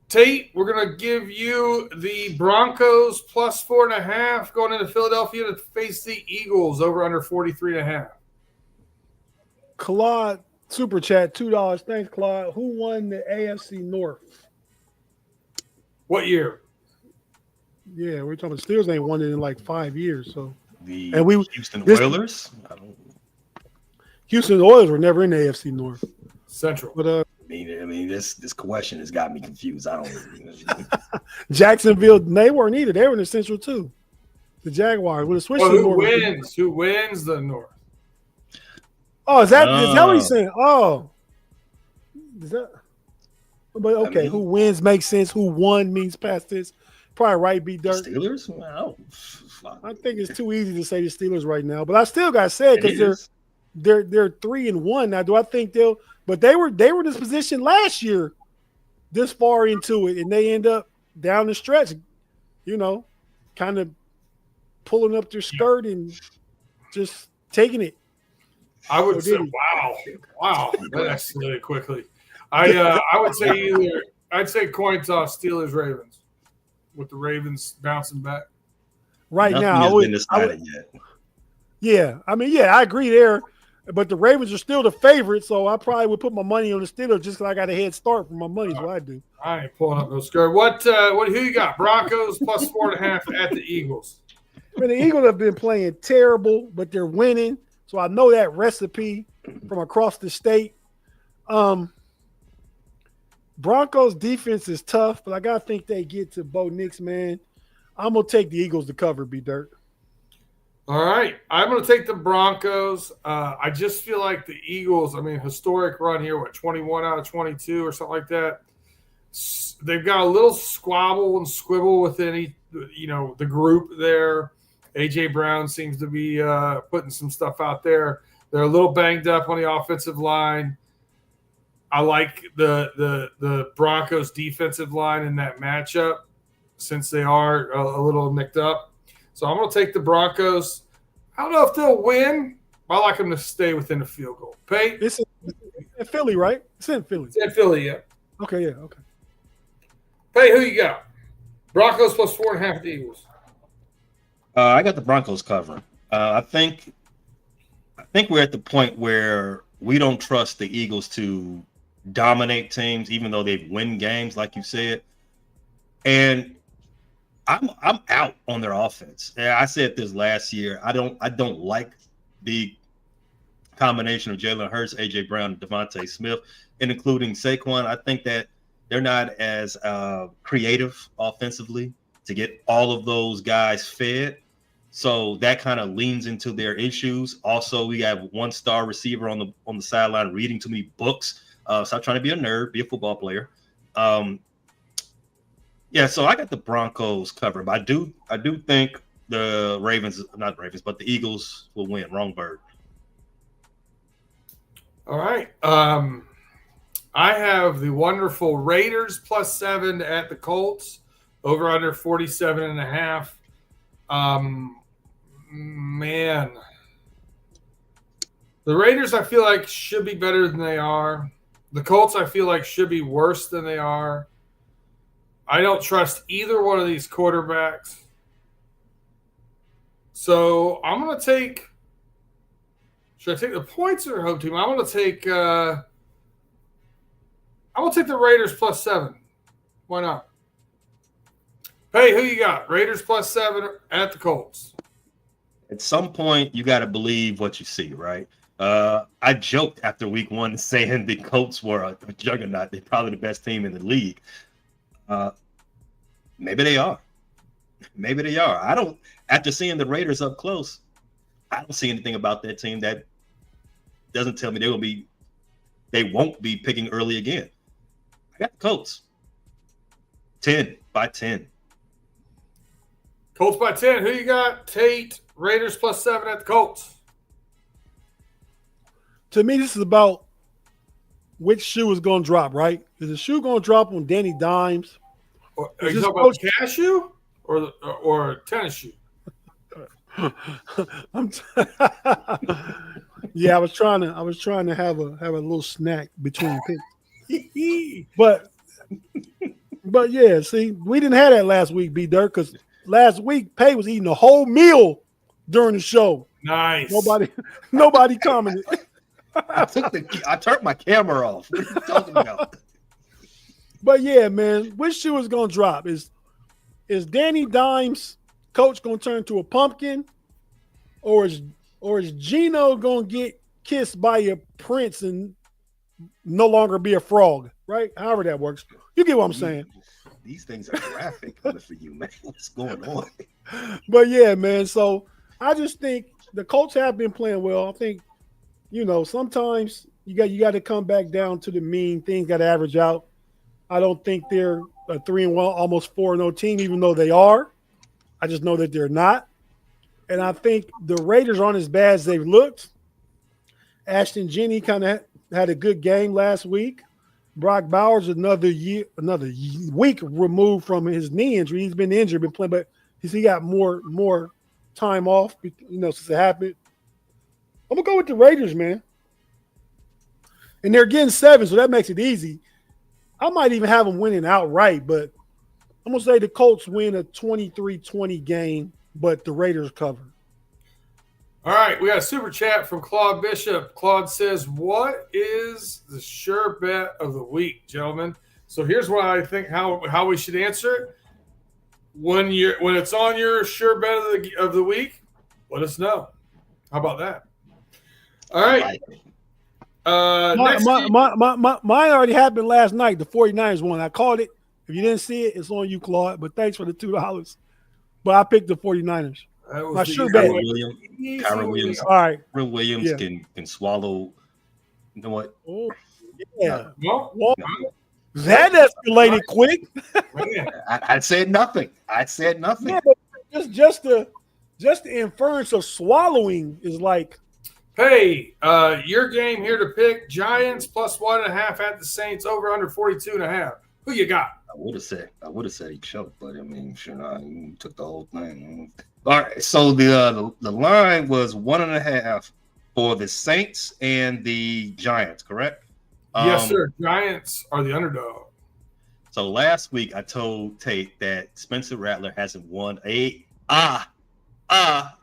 Tate, we're going to give you the Broncos plus 4.5 going into Philadelphia to face the Eagles over under 43.5. Claude, super chat, $2. Thanks, Claude. Who won the AFC North? What year? Yeah, we're talking Steelers ain't won it in like 5 years. So The and we Houston this- Oilers. Houston Oilers were never in the AFC North. Central. But I mean, this question has got me confused. I don't. Jacksonville, they weren't either. They were in the Central too. The Jaguars would have switched Well, to the who North. wins? Who wins the North? Oh, is that what he's saying? Oh, is that? But okay, I mean, who wins makes sense. Who won means past this. Probably right. Be dirt. Steelers. Wow. I think it's too easy to say the Steelers right now, but I still got to say it because they're 3-1 now. Do I think they'll? But they were in this position last year, this far into it, and they end up down the stretch, kind of pulling up their skirt and just taking it. I would say, wow, that escalated quickly. I would say I'd say coin toss Steelers Ravens, with the Ravens bouncing back. Right Nothing now, has I would. been decided yet. Yeah, I mean, yeah, I agree there. But the Ravens are still the favorite, so I probably would put my money on the Steelers just because I got a head start for my money. Is what I do. I ain't pulling up no skirt. Who you got? Broncos plus 4.5 at the Eagles. I mean, the Eagles have been playing terrible, but they're winning. So I know that recipe from across the state. Broncos defense is tough, but I gotta think they get to Bo Nix, man. I'm gonna take the Eagles to cover, B Dirt. All right. I'm going to take the Broncos. I just feel like the Eagles, I mean, historic run here, 21 out of 22 or something like that. They've got a little squabble and squibble within, the group there. A.J. Brown seems to be putting some stuff out there. They're a little banged up on the offensive line. I like the Broncos defensive line in that matchup since they are a little nicked up. So I'm going to take the Broncos. I don't know if they'll win, but I like them to stay within the field goal. Pay. It's in Philly, right? It's in Philly. It's in Philly, yeah. Okay, yeah, okay. Pay, who you got? Broncos plus 4.5 the Eagles. I got the Broncos covering. I think we're at the point where we don't trust the Eagles to dominate teams, even though they win games, like you said. And I'm out on their offense. I said this last year. I don't like the combination of Jalen Hurts, AJ Brown, and Devontae Smith, and including Saquon. I think that they're not as creative offensively to get all of those guys fed. So that kind of leans into their issues. Also, we have one star receiver on the sideline reading too many books. Stop trying to be a nerd, be a football player. Yeah, so I got the Broncos covered, but I do think the but the Eagles will win. Wrong bird. All right. I have the wonderful Raiders plus 7 at the Colts, over under 47.5. Man, the Raiders I feel like should be better than they are. The Colts I feel like should be worse than they are. I don't trust either one of these quarterbacks. So I'm going to take – should I take the points or home team? I'm going to take the Raiders plus 7. Why not? Hey, who you got? Raiders plus 7 at the Colts. At some point, you got to believe what you see, right? I joked after week 1 saying the Colts were a juggernaut. They're probably the best team in the league. Maybe they are. Maybe they are. I don't. After seeing the Raiders up close, I don't see anything about that team that doesn't tell me they won't be picking early again. I got the Colts. 10 by 10. Colts by 10. Who you got? Tate. Raiders plus 7 at the Colts. To me, this is about which shoe is going to drop, right? Is the shoe going to drop on Danny Dimes? Are you talking about cashew or tennis shoe? Yeah, I was trying to have a little snack between picks. but yeah, see, we didn't have that last week, B Dirt, because last week Pay was eating a whole meal during the show. Nice. Nobody commented. I turned my camera off. What are you talking about? But yeah, man, which shoe is gonna drop? Is Danny Dimes' coach gonna turn to a pumpkin, or is Gino gonna get kissed by a prince and no longer be a frog? Right? However that works. You get what I'm saying. These things are graphic for you, man. What's going on? But yeah, man. So I just think the Colts have been playing well. I think, sometimes you got to come back down to the mean. Things got to average out. I don't think they're a 3-1, almost 4-0 team, even though they are. I just know that they're not. And I think the Raiders aren't as bad as they've looked. Ashton Jenney kind of had a good game last week. Brock Bowers another week removed from his knee injury. He's been injured, been playing, but he got more time off, since it happened. I'm gonna go with the Raiders, man. And they're getting 7, so that makes it easy. I might even have them winning outright, but I'm going to say the Colts win a 23-20 game, but the Raiders cover. All right, we got a super chat from Claude Bishop. Claude says, what is the sure bet of the week, gentlemen? So here's what I think how we should answer it. When it's on your sure bet of the week, let us know. How about that? All right. Next week, Mine already happened last night. The 49ers won. I called it. If you didn't see it, it's on you, Claude. But thanks for the $2. But I picked the 49ers. that was My the sure easy bet. one. Kyron Williams. All right. Kyron Williams Yeah. can swallow. You know what? Oh, yeah. No, Well, that escalated quick. man. I said nothing. I said nothing. Yeah, but just the inference of swallowing is like, Hey, your game here to pick Giants plus 1.5 at the Saints over under 42.5. Who you got? I would have said he choked, but I mean, sure, I took the whole thing. All right, so the line was 1.5 for the Saints and the Giants, correct? Yes, sir. Giants are the underdog. So last week I told Tate that Spencer Rattler hasn't won a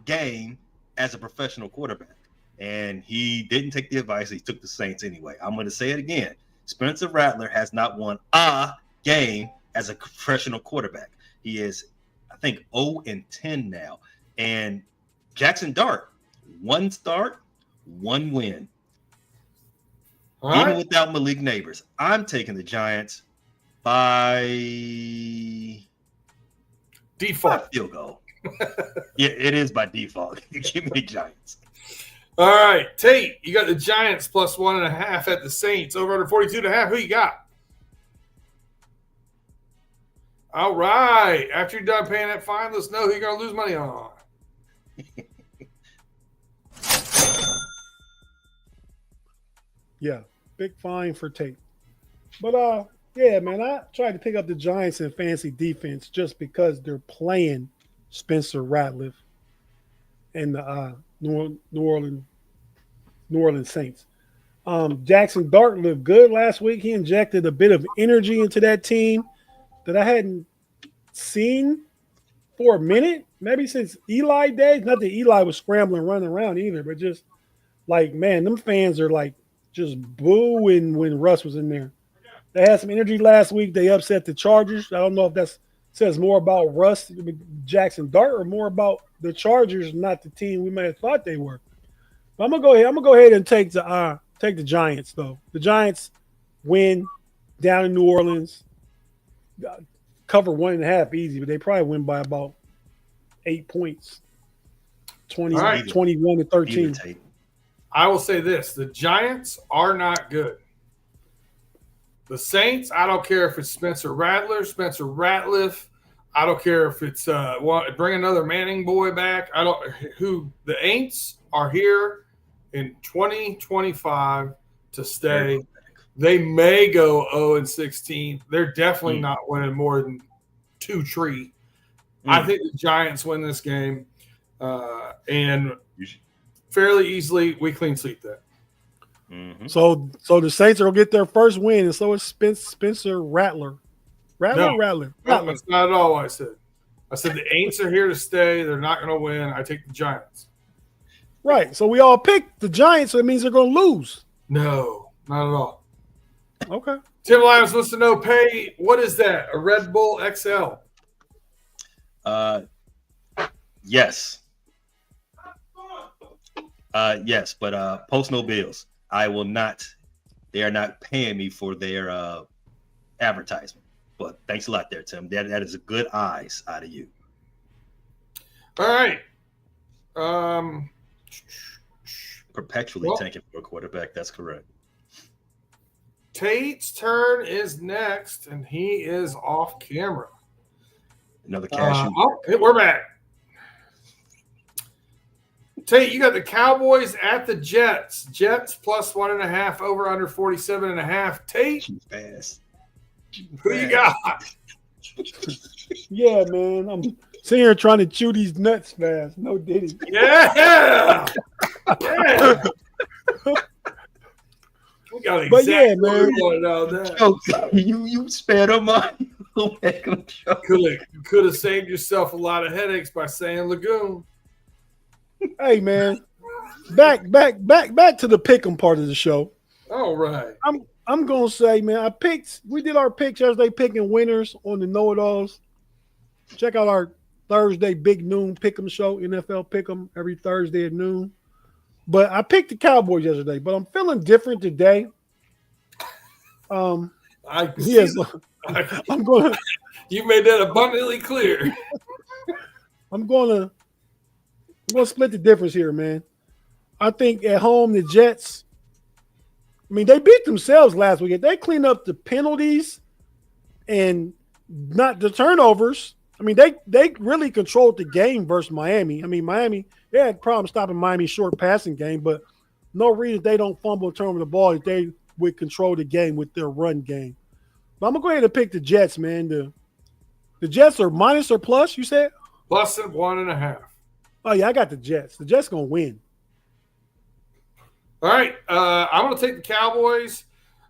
game as a professional quarterback, and he didn't take the advice. He took the Saints anyway. I'm going to say it again. Spencer Rattler has not won a game as a professional quarterback. He is, I think, 0-10 now. And Jackson Dart, 1 start, 1 win. All Even right. without Malik Neighbors, I'm taking the Giants by Default. field goal. Yeah, it is by default. Give me Giants. All right, Tate, you got the Giants plus 1.5 at the Saints over under 42.5. Who you got? All right. After you're done paying that fine, let's know who you're going to lose money on. yeah, big fine for Tate. But yeah, man, I tried to pick up the Giants in fantasy defense just because they're playing Spencer Rattler and the New Orleans Saints. Jackson Dart looked good last week. He injected a bit of energy into that team that I hadn't seen for a minute, maybe since Eli days. Not that Eli was scrambling, running around either, but just like, man, them fans are like just booing when Russ was in there. They had some energy last week. They upset the Chargers. I don't know if that says more about Russ, Jackson Dart, or more about the Chargers, not the team we may have thought they were. But I'm gonna go ahead and take the Giants though. The Giants win down in New Orleans. Cover 1.5 easy, but they probably win by about 8 points. 21 to 13. I will say this. The Giants are not good. The Saints, I don't care if it's Spencer Ratliff. I don't care if it's bring another Manning boy back. The Aints are here in 2025 to stay. They may go 0-16. They're definitely not winning more than 2-3. I think the Giants win this game, and fairly easily. We clean sweep that. Mm-hmm. So the Saints are gonna get their first win, and so is Spencer Rattler. Rattler. That's not at all what I said. I said the Aints are here to stay. They're not going to win. I take the Giants. Right. So we all picked the Giants, so it means they're gonna lose. No, not at all. Okay. Tim Lyons wants to know, Pay, what is that? A Red Bull XL? Yes. Yes, but post no bills. I will not. They are not paying me for their advertisement. But thanks a lot there, Tim. That is a good eyes out of you. All right. Perpetually tanking for a quarterback. That's correct. Tate's turn is next, and he is off camera. Another cashew. We're back. Tate, you got the Cowboys at the Jets. Jets plus 1.5 over under 47.5. Tate, Fast. who you got? Yeah, man. I'm sitting here trying to chew these nuts fast. No diddy. Yeah. Yeah. We got But yeah, exactly man. what we wanted You sped him on. Could have saved yourself a lot of headaches by saying Lagoon. Hey, man. Back to the pick'em part of the show. All right. I'm gonna say, man, we did our picks yesterday, picking winners on the know-it-alls. Check out our Thursday big noon pick'em show, NFL pick'em every Thursday at noon. But I picked the Cowboys yesterday, but I'm feeling different today. I can see Yes, that. I'm gonna You made that abundantly clear. I'm gonna split the difference here, man. I think at home the Jets. I mean, they beat themselves last week. If they clean up the penalties and not the turnovers, I mean, they really controlled the game versus Miami. I mean, Miami, they had problems stopping Miami's short passing game, but no reason they don't fumble and turn over the ball if they would control the game with their run game. But I'm gonna go ahead and pick the Jets, man. The Jets are minus or plus, you said? Plus 1.5. Oh yeah, I got the Jets. The Jets gonna win. All right. I'm going to take the Cowboys.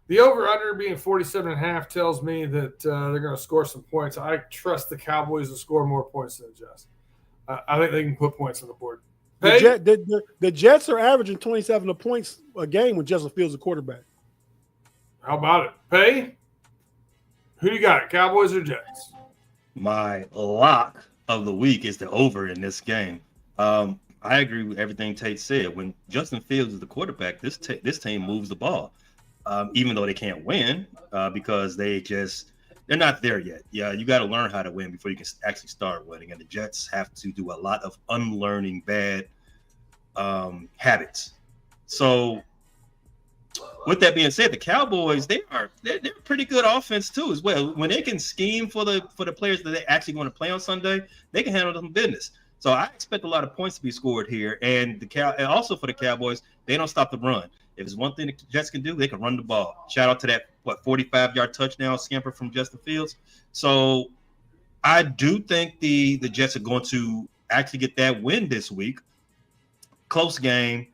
The over-under being 47.5 tells me that they're going to score some points. I trust the Cowboys to score more points than the Jets. I think they can put points on the board. The Jets are averaging 27 points a game when Justin Fields a quarterback. How about it? Pay? Who you got, Cowboys or Jets? My lock of the week is the over in this game. I agree with everything Tate said. When Justin Fields is the quarterback, this team moves the ball, even though they can't win because they're not there yet. Yeah, you got to learn how to win before you can actually start winning. And the Jets have to do a lot of unlearning bad habits. So, with that being said, the Cowboys they're pretty good offense too as well. When they can scheme for the players that they're actually going to play on Sunday, they can handle some business. So I expect a lot of points to be scored here, and also for the Cowboys, they don't stop the run. If it's one thing the Jets can do, they can run the ball. Shout out to that 45-yard touchdown scamper from Justin Fields. So I do think the Jets are going to actually get that win this week. Close game.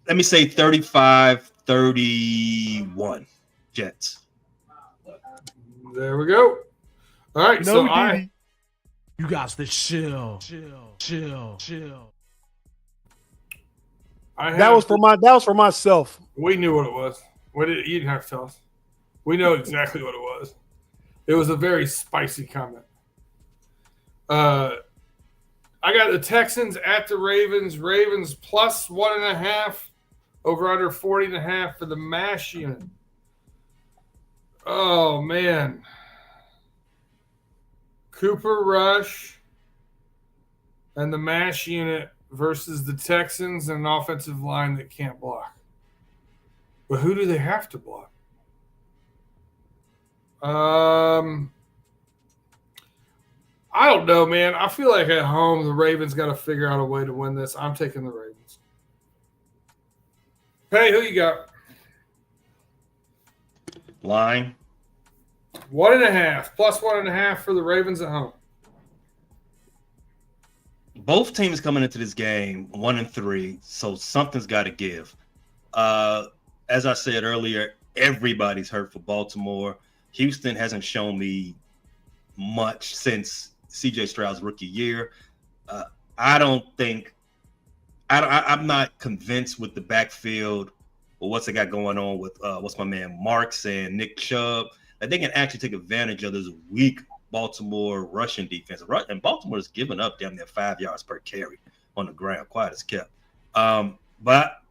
Let me say 35-31 Jets. There we go. All right, You got to chill. That was for myself. We knew what it was. You didn't have to tell us. We know exactly what it was. It was a very spicy comment. I got the Texans at the Ravens. Ravens plus 1.5. Over under 40.5 for the MASH unit. Oh, man. Cooper Rush and the MASH unit versus the Texans and an offensive line that can't block. But who do they have to block? I don't know, man. I feel like at home the Ravens got to figure out a way to win this. I'm taking the Ravens. Hey, who you got? Line. 1.5 plus 1.5 for the Ravens at home. Both teams coming into this game 1-3, so something's got to give. As I said earlier, everybody's hurt for Baltimore. Houston hasn't shown me much since C.J. Stroud's rookie year. I'm not convinced with the backfield or what's they got going on with what's my man Marks and Nick Chubb. That they can actually take advantage of this weak Baltimore rushing defense. And Baltimore's given up damn near 5 yards per carry on the ground, quiet as kept. But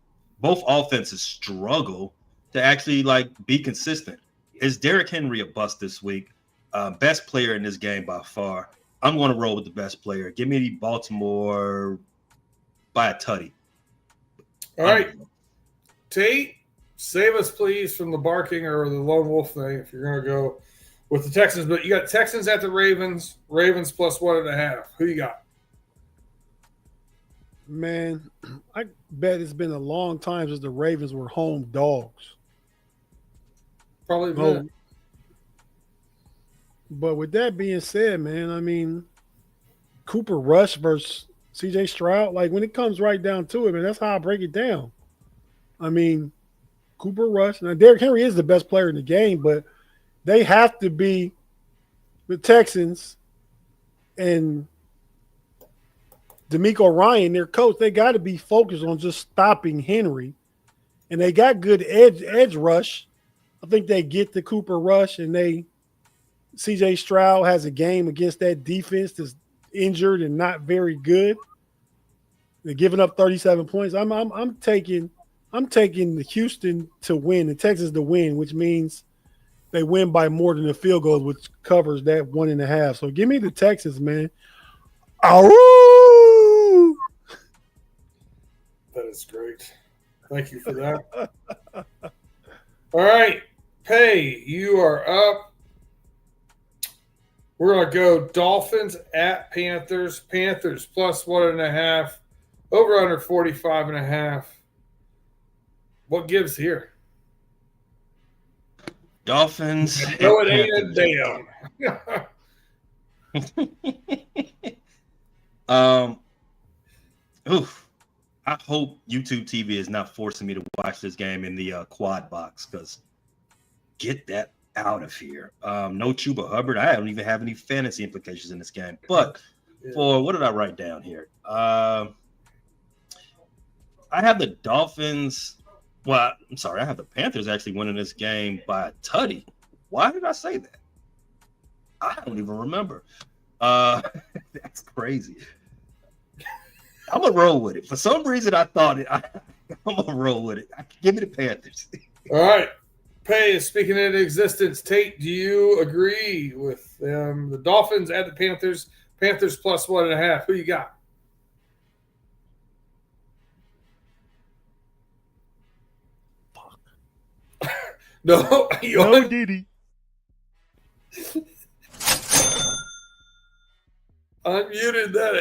both offenses struggle to actually be consistent. Is Derrick Henry a bust this week? Best player in this game by far. I'm going to roll with the best player. Give me Baltimore by a tutty. All right. Tate, save us, please, from the barking or the lone wolf thing if you're going to go with the Texans. But you got Texans at the Ravens. Ravens plus 1.5. Who you got? Man, I bet it's been a long time since the Ravens were home dogs. Probably been. But with that being said, man, I mean, Cooper Rush versus C.J. Stroud, when it comes right down to it, man, that's how I break it down. I mean, Cooper Rush. Now, Derrick Henry is the best player in the game, but they have to be the Texans and D'Amico Ryan, their coach. They got to be focused on just stopping Henry, and they got good edge rush. I think they get the Cooper Rush, and C.J. Stroud has a game against that defense that's injured and not very good. They're giving up 37 points. I'm taking the Houston to win, the Texas to win, which means they win by more than a field goal, which covers that 1.5. So give me the Texas, man. Ow! That is great. Thank you for that. All right, Pay, you are up. We're going to go Dolphins at Panthers. Panthers plus 1.5. Over under 45.5. What gives here? Dolphins. No, it ain't a damn. Oof. I hope YouTube TV is not forcing me to watch this game in the quad box, because get that out of here. No Chuba Hubbard. I don't even have any fantasy implications in this game. But for what did I write down here? I have the Dolphins. Well, I'm sorry. I have the Panthers actually winning this game by a tutty. Why did I say that? I don't even remember. That's crazy. I'm going to roll with it. For some reason, I thought it. I'm going to roll with it. Give me the Panthers. All right. Pay is speaking into existence. Tate, do you agree with the Dolphins at the Panthers? Panthers plus 1.5. Who you got? No, No Diddy. Unmuted that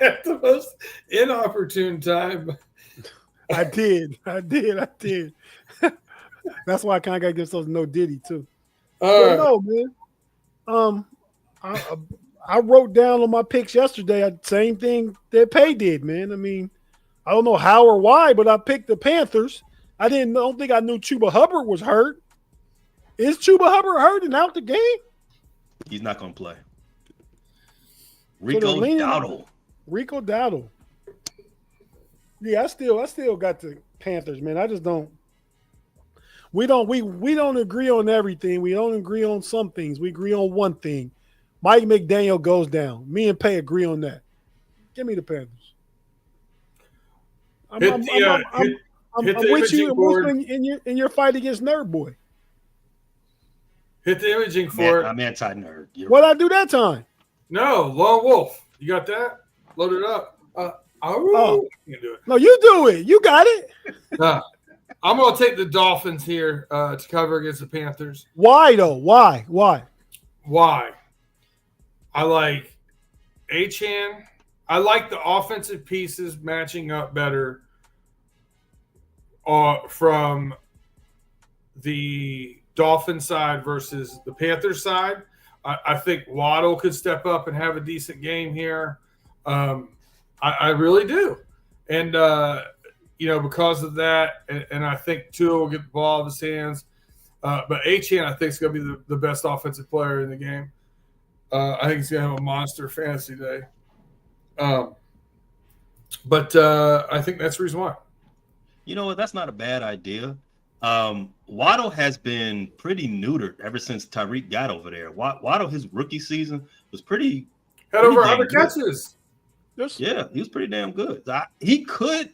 at the most inopportune time. I did. That's why I kind of got to give those no Diddy too. No, man. I wrote down on my picks yesterday same thing that Pay did, man. I mean, I don't know how or why, but I picked the Panthers. I don't think I knew Chuba Hubbard was hurt. Is Chuba Hubbard hurt and out the game? He's not going to play. Rico Dowdle. Yeah, I still got the Panthers, man. I just don't. We don't agree on everything. We don't agree on some things. We agree on one thing. Mike McDaniel goes down. Me and Pay agree on that. Give me the Panthers. I'm with you in your fight against Nerd Boy. Hit the imaging for it. I'm anti-nerd. What'd I do that time? No, Lone Wolf. You got that? Load it up. You can do it. No, you do it. You got it. I'm going to take the Dolphins here to cover against the Panthers. Why, though? Why? I like Achane. I like the offensive pieces matching up better from the Dolphins side versus the Panthers side. I think Waddle could step up and have a decent game here. I really do. And, because of that, and I think Tua will get the ball in his hands. But Achane, I think, is going to be the best offensive player in the game. I think he's going to have a monster fantasy day. But I think that's the reason why. You know what? That's not a bad idea. Waddle has been pretty neutered ever since Tyreek got over there. Waddle, his rookie season was pretty. Had over 100 catches. Yeah, he was pretty damn good. They could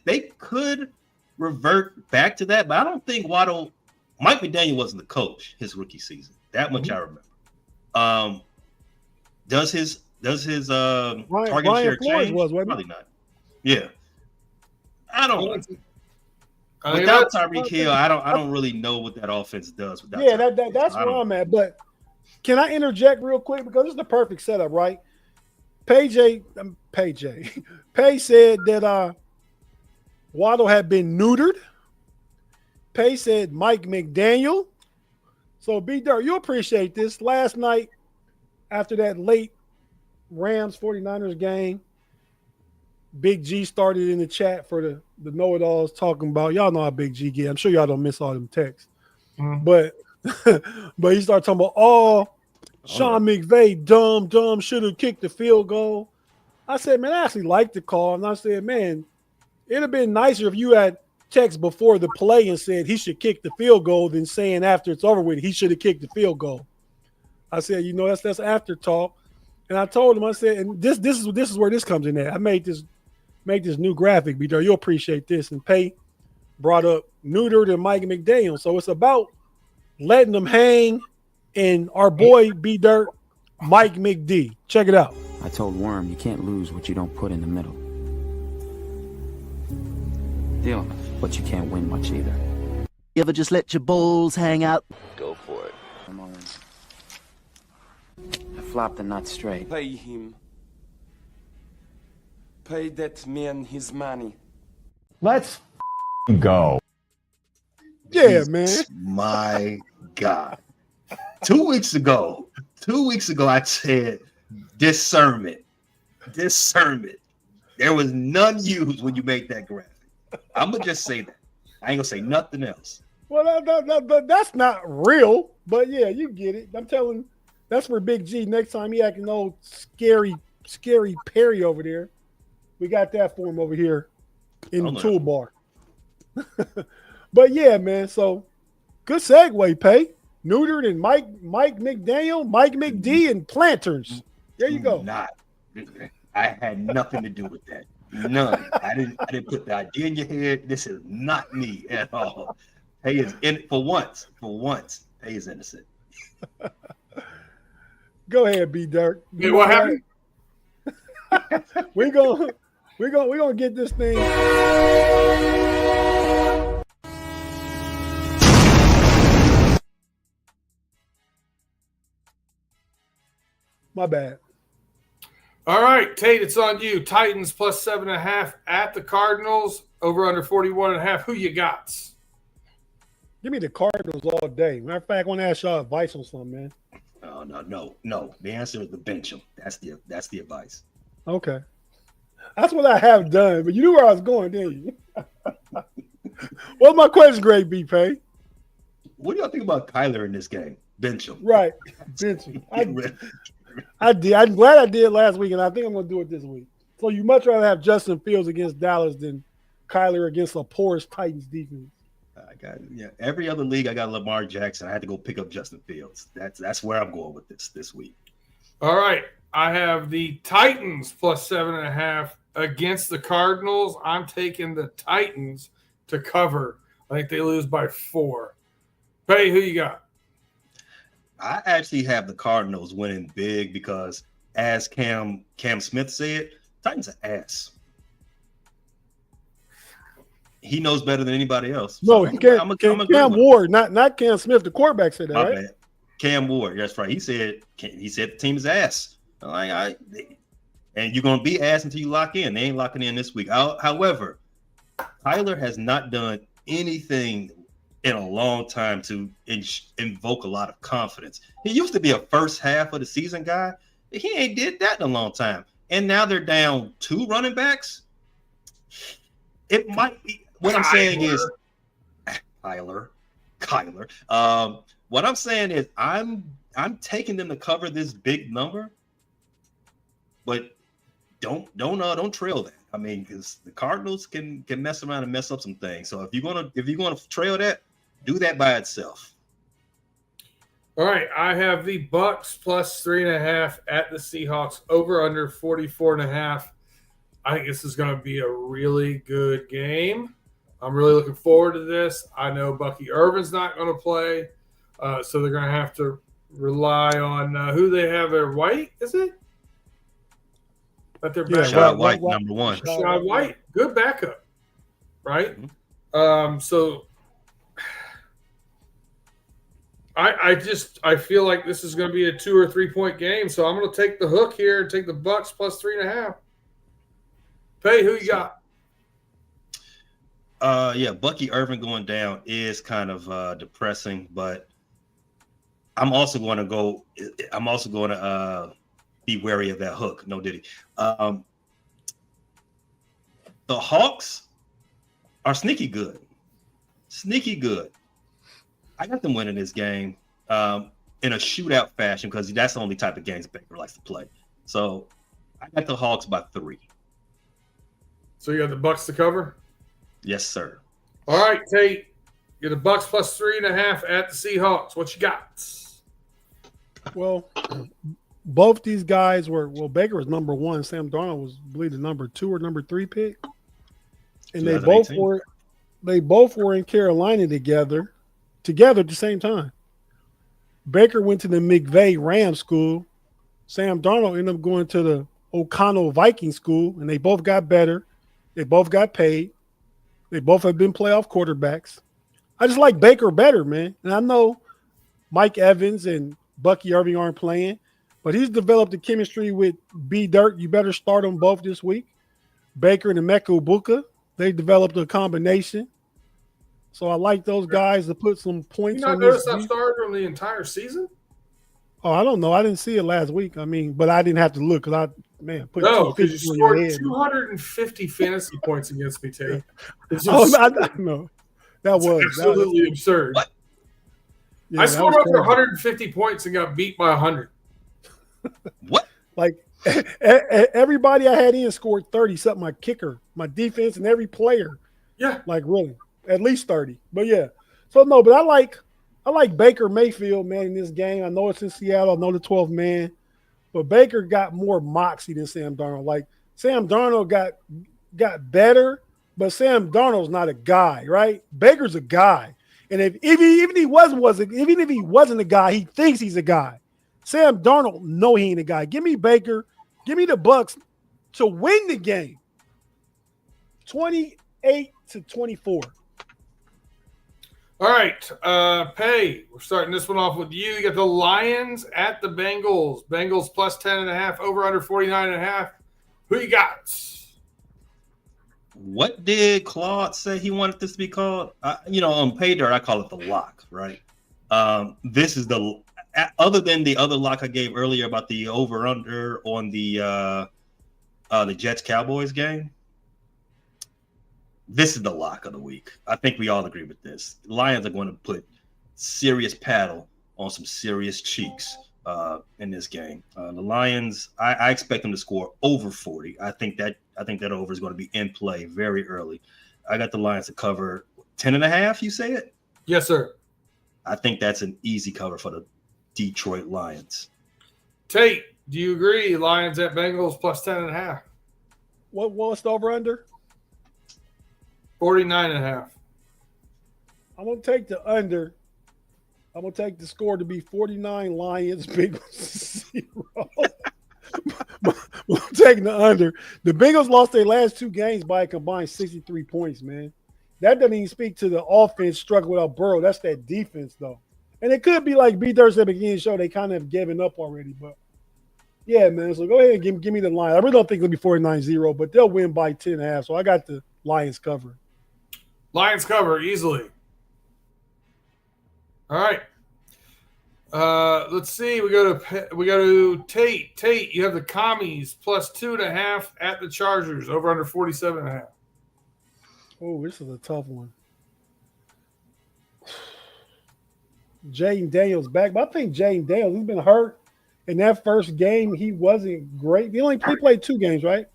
revert back to that, but I don't think Waddle. Mike McDaniel wasn't the coach his rookie season. That much I remember. Does his target share change? Probably not. Yeah, I don't. Without Tyreek Hill, I don't really know what that offense does. That's where I'm at. But can I interject real quick, because this is the perfect setup, right? Pay said that Waddle had been neutered. Pay said Mike McDaniel. So B-Dirt, you appreciate this. Last night, after that late Rams 49ers game, Big G started in the chat for the know-it-alls talking about, y'all know how Big G get. I'm sure y'all don't miss all them texts. But he started talking about, Sean McVay, dumb, should have kicked the field goal. I said, man, I actually liked the call. And I said, man, it'd have been nicer if you had text before the play and said he should kick the field goal than saying after it's over with, he should have kicked the field goal. I said, that's after talk. And I told him, I said, and this is where this comes in at. I made this make this new graphic, B-Dirt. You'll appreciate this. And Pay brought up Neutered and Mike McDaniel. So it's about letting them hang and our boy B-Dirt, Mike McD. Check it out. I told Worm you can't lose what you don't put in the middle. Deal, but you can't win much either. You ever just let your balls hang out? Go for it. I'm all in. I flopped the nut straight. Pay him. Pay that man his money. Let's go. Yeah, man. My God. 2 weeks ago, I said discernment. There was none used when you made that graphic. I'm going to just say that. I ain't going to say nothing else. Well, that's not real. But, yeah, you get it. I'm telling that's for Big G. Next time he acting old scary Perry over there. We got that for him over here in the toolbar. But, yeah, man, so good segue, Pay. Neutered and Mike McDaniel, Mike McD, and Planters. There you go. I had nothing to do with that. None. I didn't put the idea in your head. This is not me at all. Pay is in it for once. Pay is innocent. Go ahead, B Dirt. Hey, what happened? We're gonna get this thing. My bad. All right, Tate, it's on you. Titans plus 7.5 at the Cardinals. Over under 41.5. Who you got? Give me the Cardinals all day. Matter of fact, I want to ask y'all advice on something, man. Oh, no. The answer is the bench them. That's the advice. Okay. That's what I have done, but you knew where I was going, didn't you? What's my question, Greg B. Pay? What do y'all think about Kyler in this game? Bench him. Right. Bench him. I did. I'm glad I did last week, and I think I'm going to do it this week. So you much rather have Justin Fields against Dallas than Kyler against a porous Titans defense. Every other league, I got Lamar Jackson. I had to go pick up Justin Fields. That's where I'm going with this week. All right. I have the Titans plus 7.5 against the Cardinals. I'm taking the Titans to cover. I think they lose by 4. Pay, who you got? I actually have the Cardinals winning big because, as Cam Smith said, Titans are ass. He knows better than anybody else. No, so Cam Ward, not Cam Smith. The quarterback said that, right? Man. Cam Ward, that's right. He said the team is ass. And you're gonna be ass until you lock in. They ain't locking in this week. However, Tyler has not done anything in a long time to invoke a lot of confidence. He used to be a first half of the season guy. He ain't did that in a long time. And now they're down 2 running backs. It might be what I'm saying is Kyler. What I'm saying is I'm taking them to cover this big number, but don't trail that. I mean, because the Cardinals can mess around and mess up some things. So if you're gonna trail that, do that by itself. All right, I have the Bucks plus 3.5 at the Seahawks. Over under 44.5. I think this is going to be a really good game. I'm really looking forward to this. I know Bucky Irvin's not going to play, so they're going to have to rely on who they have there. White, is it? But they're back. Rashad White, number 1. Rashad White, good backup, right? Mm-hmm. So I feel like this is going to be a 2 or 3 point game. So I'm going to take the hook here and take the Bucks plus 3.5. Pay, who you got? Bucky Irvin going down is kind of depressing, but I'm also going to be wary of that hook. No diddy. The Hawks are sneaky good. I got them winning this game in a shootout fashion because that's the only type of games Baker likes to play. So I got the Hawks by 3. So you got the Bucks to cover? Yes, sir. All right, Tate. You're the Bucks plus 3.5 at the Seahawks. What you got? Well, both these guys were Baker was number 1. Sam Darnold was, I believe, the number 2 or number 3 pick, and they both were in Carolina together at the same time. Baker went to the McVay Ram school. Sam Darnold ended up going to the O'Connell Viking school, and they both got better. They both got paid. They both have been playoff quarterbacks. I just like Baker better, man. And I know Mike Evans and Bucky Irving aren't playing, but he's developed a chemistry with B. Dirt. You better start them both this week. Baker and Emeka Ibuka, they developed a combination. So I like those guys to put some points on this. You not notice I started them the entire season? Oh, I don't know. I didn't see it last week. I mean, but I didn't have to look because put no, because you scored head. 250 fantasy points against me, Tate. No. That was absolutely absurd. What? Yeah, I scored over 150 points and got beat by 100. What? Like everybody I had in scored 30 something. My kicker, my defense, and every player. Yeah. Like really, at least 30. But yeah. So no, but I like Baker Mayfield, man, in this game. I know it's in Seattle. I know the 12th man. But Baker got more moxie than Sam Darnold. Like Sam Darnold got better, but Sam Darnold's not a guy, right? Baker's a guy. And even if he wasn't a guy, he thinks he's a guy. Sam Darnold, no, he ain't a guy. Give me Baker. Give me the Bucks to win the game. 28-24. All right, Pay. We're starting this one off with you. You got the Lions at the Bengals. Bengals plus 10.5, over under 49.5. Who you got? What did Claude say he wanted this to be called? On Pay Dirt, I call it the lock, right? This is the other than the other lock I gave earlier about the over under on the Jets Cowboys game. This is the lock of the week. I think we all agree with this. The Lions are going to put serious paddle on some serious cheeks in this game. The Lions, I expect them to score over 40. I think that over is going to be in play very early. I got the Lions to cover 10.5. You say it? Yes, sir. I think that's an easy cover for the Detroit Lions. Tate, do you agree? Lions at Bengals plus 10.5. What's the over under? 49.5. I'm going to take the under. I'm going to take the score to be 49 Lions, Bengals 0. I'm taking the under. The Bengals lost their last 2 games by a combined 63 points, man. That doesn't even speak to the offense struggle without Burrow. That's that defense, though. And it could be like B. Thursday at the beginning of the show. They kind of have given up already. But, yeah, man. So go ahead and give me the Lions. I really don't think it'll be 49-0, but they'll win by 10.5. So I got the Lions covered. Lions cover easily. All right. Let's see. We go to Tate. Tate, you have the Commies plus 2.5 at the Chargers, over under 47.5. Oh, this is a tough one. Jaden Daniels back, but I think Jaden Daniels, he's been hurt. In that first game, he wasn't great. He played 2 games, right?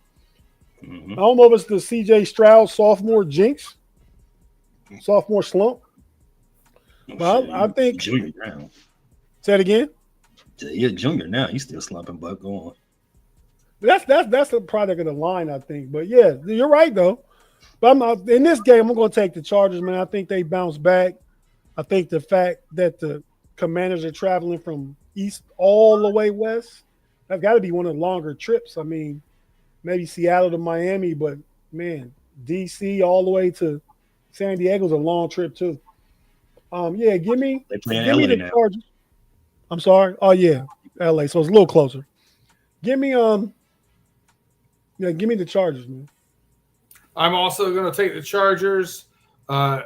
Mm-hmm. I don't know if it's the C.J. Stroud sophomore jinx, sophomore slump. But I think junior now. Say it again. You're a junior now. He's still slumping, but go on. That's a product of the line, I think. But yeah, you're right though. But in this game, I'm going to take the Chargers, man. I think they bounce back. I think the fact that the Commanders are traveling from east all the way west, that's got to be one of the longer trips. I mean, maybe Seattle to Miami, but man, DC all the way to San Diego's a long trip too. Yeah, give me the now. Chargers. I'm sorry. Oh yeah, LA. So it's a little closer. Give me give me the Chargers, man. I'm also going to take the Chargers. I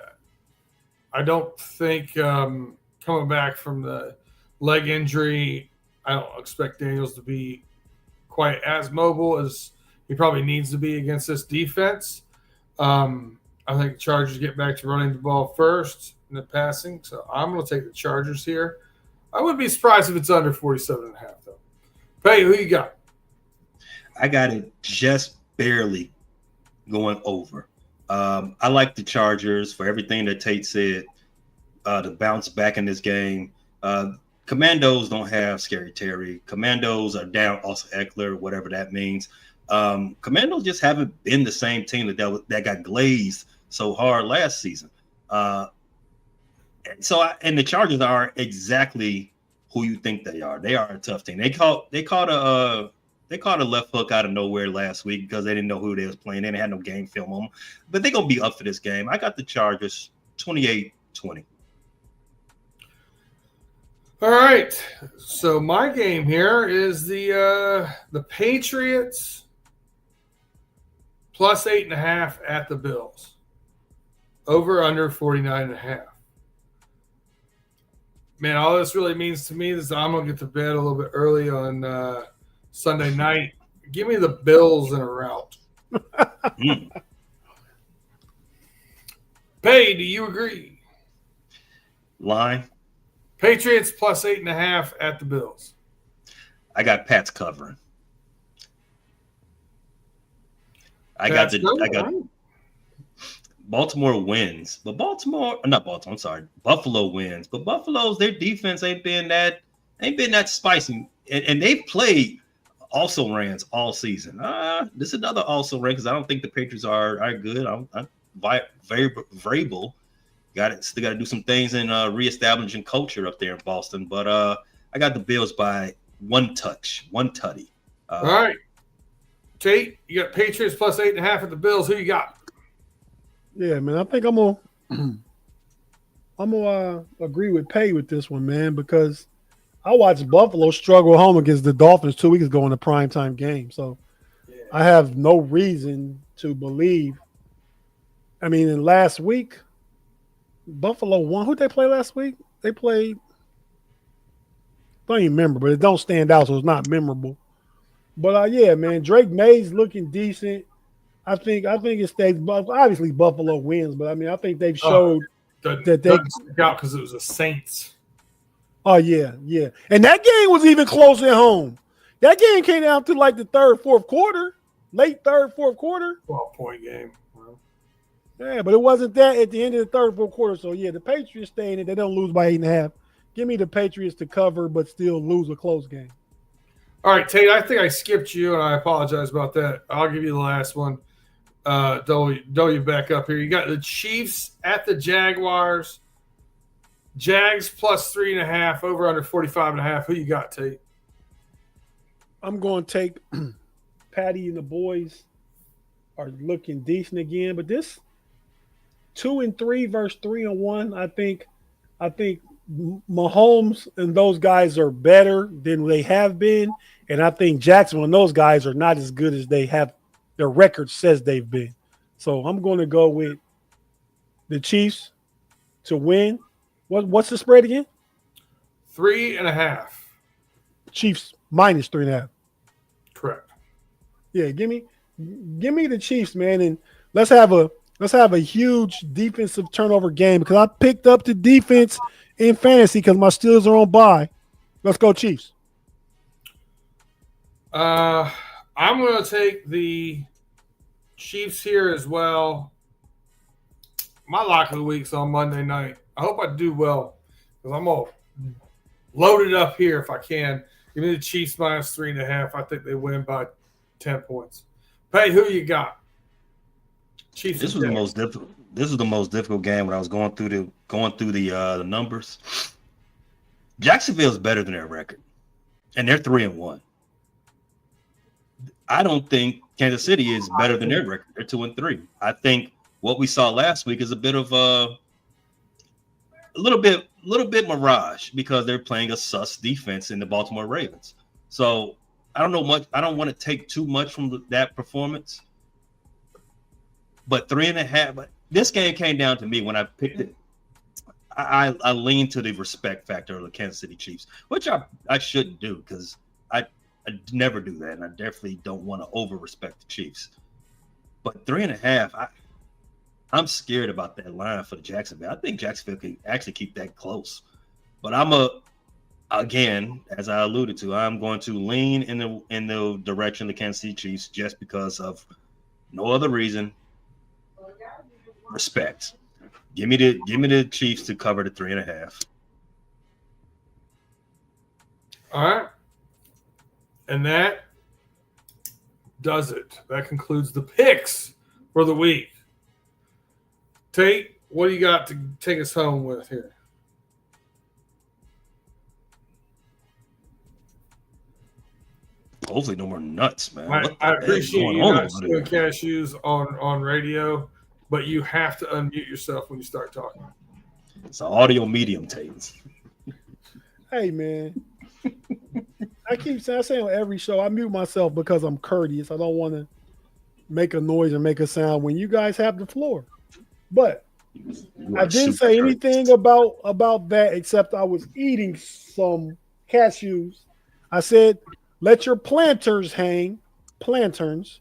don't think coming back from the leg injury, I don't expect Daniels to be quite as mobile as he probably needs to be against this defense. I think the Chargers get back to running the ball first in the passing, so I'm going to take the Chargers here. I wouldn't be surprised if it's under 47.5, though. Pay, who you got? I got it just barely going over. I like the Chargers for everything that Tate said, to bounce back in this game. Commandos don't have Scary Terry. Commandos are down also Eckler, whatever that means. Commandos just haven't been the same team that got glazed so hard last season. And the Chargers are exactly who you think they are. They are a tough team. They caught a left hook out of nowhere last week because they didn't know who they was playing. They didn't have no game film on them. But they're gonna be up for this game. I got the Chargers 28-20. All right. So my game here is the Patriots plus 8.5 at the Bills. Over under 49.5. Man, all this really means to me is I'm gonna get to bed a little bit early on Sunday night. Give me the Bills in a rout. Pay, do you agree? Line. Patriots plus 8.5 at the Bills. I got Pats covering. I got Baltimore wins, but Buffalo wins, but Buffalo's their defense ain't been that spicy, and they've played also rans all season. This is another also ran because I don't think the Patriots are good. I'm very variable. Still got to do some things in reestablishing culture up there in Boston, but I got the Bills by one tutty. All right, Tate, you got Patriots plus 8.5 at the Bills. Who you got? Yeah, man, I think I'm gonna agree with Pay with this one, man, because I watched Buffalo struggle home against the Dolphins 2 weeks ago in a primetime game. So I have no reason to believe. I mean, in last week, Buffalo won. Who'd they play last week? They played. Don't even remember, but it don't stand out, so it's not memorable. But yeah, man, Drake May's looking decent. I think it stays. Obviously, Buffalo wins, but I mean, I think they've showed that they got because it was the Saints. Oh yeah, and that game was even close at home. That game came down to like the late third, fourth quarter. 12-point game. Wow. Yeah, but it wasn't that at the end of the third, fourth quarter. So yeah, the Patriots stay in it. They don't lose by 8.5. Give me the Patriots to cover, but still lose a close game. All right, Tate, I think I skipped you, and I apologize about that. I'll give you the last one. Dole you back up here. You got the Chiefs at the Jaguars. Jags plus 3.5, over under 45.5. Who you got, Tate? I'm going to take Patty and the boys are looking decent again, but this 2-3 versus 3-1, I think Mahomes and those guys are better than they have been, and I think Jacksonville and those guys are not as good as they have. Their record says they've been. So I'm going to go with the Chiefs to win. What's the spread again? 3.5. Chiefs minus 3.5. Correct. Yeah, give me the Chiefs, man, and let's have a huge defensive turnover game because I picked up the defense in fantasy because my Steelers are on bye. Let's go Chiefs. I'm going to take the Chiefs here as well. My lock of the week's on Monday night. I hope I do well because I'm all loaded up here if I can. Give me the Chiefs minus 3.5. I think they win by 10 points. Pay, who you got? Chiefs. This was the most difficult. This was the most difficult game when I was going through the numbers. Jacksonville's better than their record, and they're 3-1. I don't think Kansas City is better than their record. They're 2-3. I think what we saw last week is a bit of a little bit mirage because they're playing a sus defense in the Baltimore Ravens. So I don't know much. I don't want to take too much from that performance. But 3.5. But this game came down to me when I picked it. I lean to the respect factor of the Kansas City Chiefs, which I shouldn't do because I never do that, and I definitely don't want to over-respect the Chiefs. But 3.5, I'm scared about that line for the Jacksonville. I think Jacksonville can actually keep that close. But again, as I alluded to, I'm going to lean in the direction of the Kansas City Chiefs just because of no other reason. Respect. Give me the Chiefs to cover the 3.5. All right. And that does it. That concludes the picks for the week. Tate, what do you got to take us home with here? Hopefully, no more nuts, man. I appreciate you not doing cashews on radio, but you have to unmute yourself when you start talking. It's an audio medium, Tate. Hey, man. I say on every show, I mute myself because I'm courteous. I don't want to make a noise or make a sound when you guys have the floor. But I didn't say anything about that except I was eating some cashews. I said, let your planterns hang, planterns.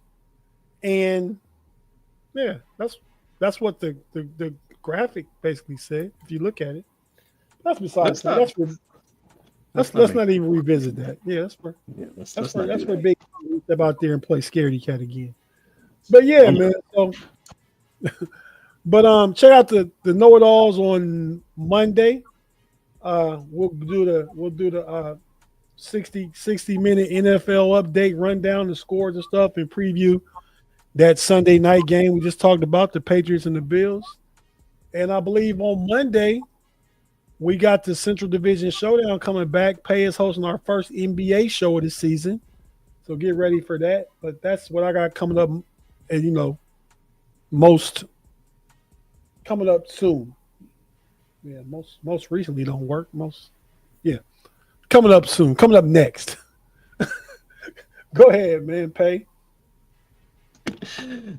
And yeah, that's what the graphic basically said, if you look at it. That's besides that. Let's not even revisit that. Yeah, that's where Big step out there and play scaredy cat again. But yeah, man. So, but check out the know-it-alls on Monday. We'll do the 60-minute NFL update, run down the scores and stuff, and preview that Sunday night game we just talked about, the Patriots and the Bills. And I believe on Monday we got the Central Division Showdown coming back. Pay is hosting our first NBA show of the season. So get ready for that. But that's what I got coming up, and most coming up soon. Yeah, most recently don't work. Coming up soon. Coming up next. Go ahead, man, Pay.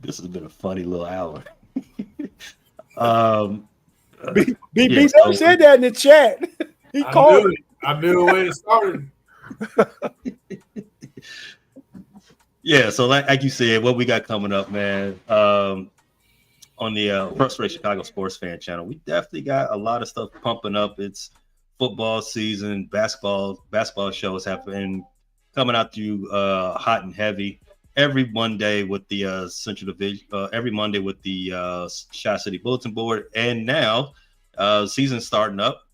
This has been a funny little hour. B said that in the chat. He called it. I knew the way it started. Yeah, so like you said, what we got coming up, man, on the Frustrated Chicago Sports Fan channel, we definitely got a lot of stuff pumping up. It's football season, basketball shows have been coming out to you hot and heavy every Monday with the Central Division, every Monday with the Shot City Bulletin Board, and now season starting up,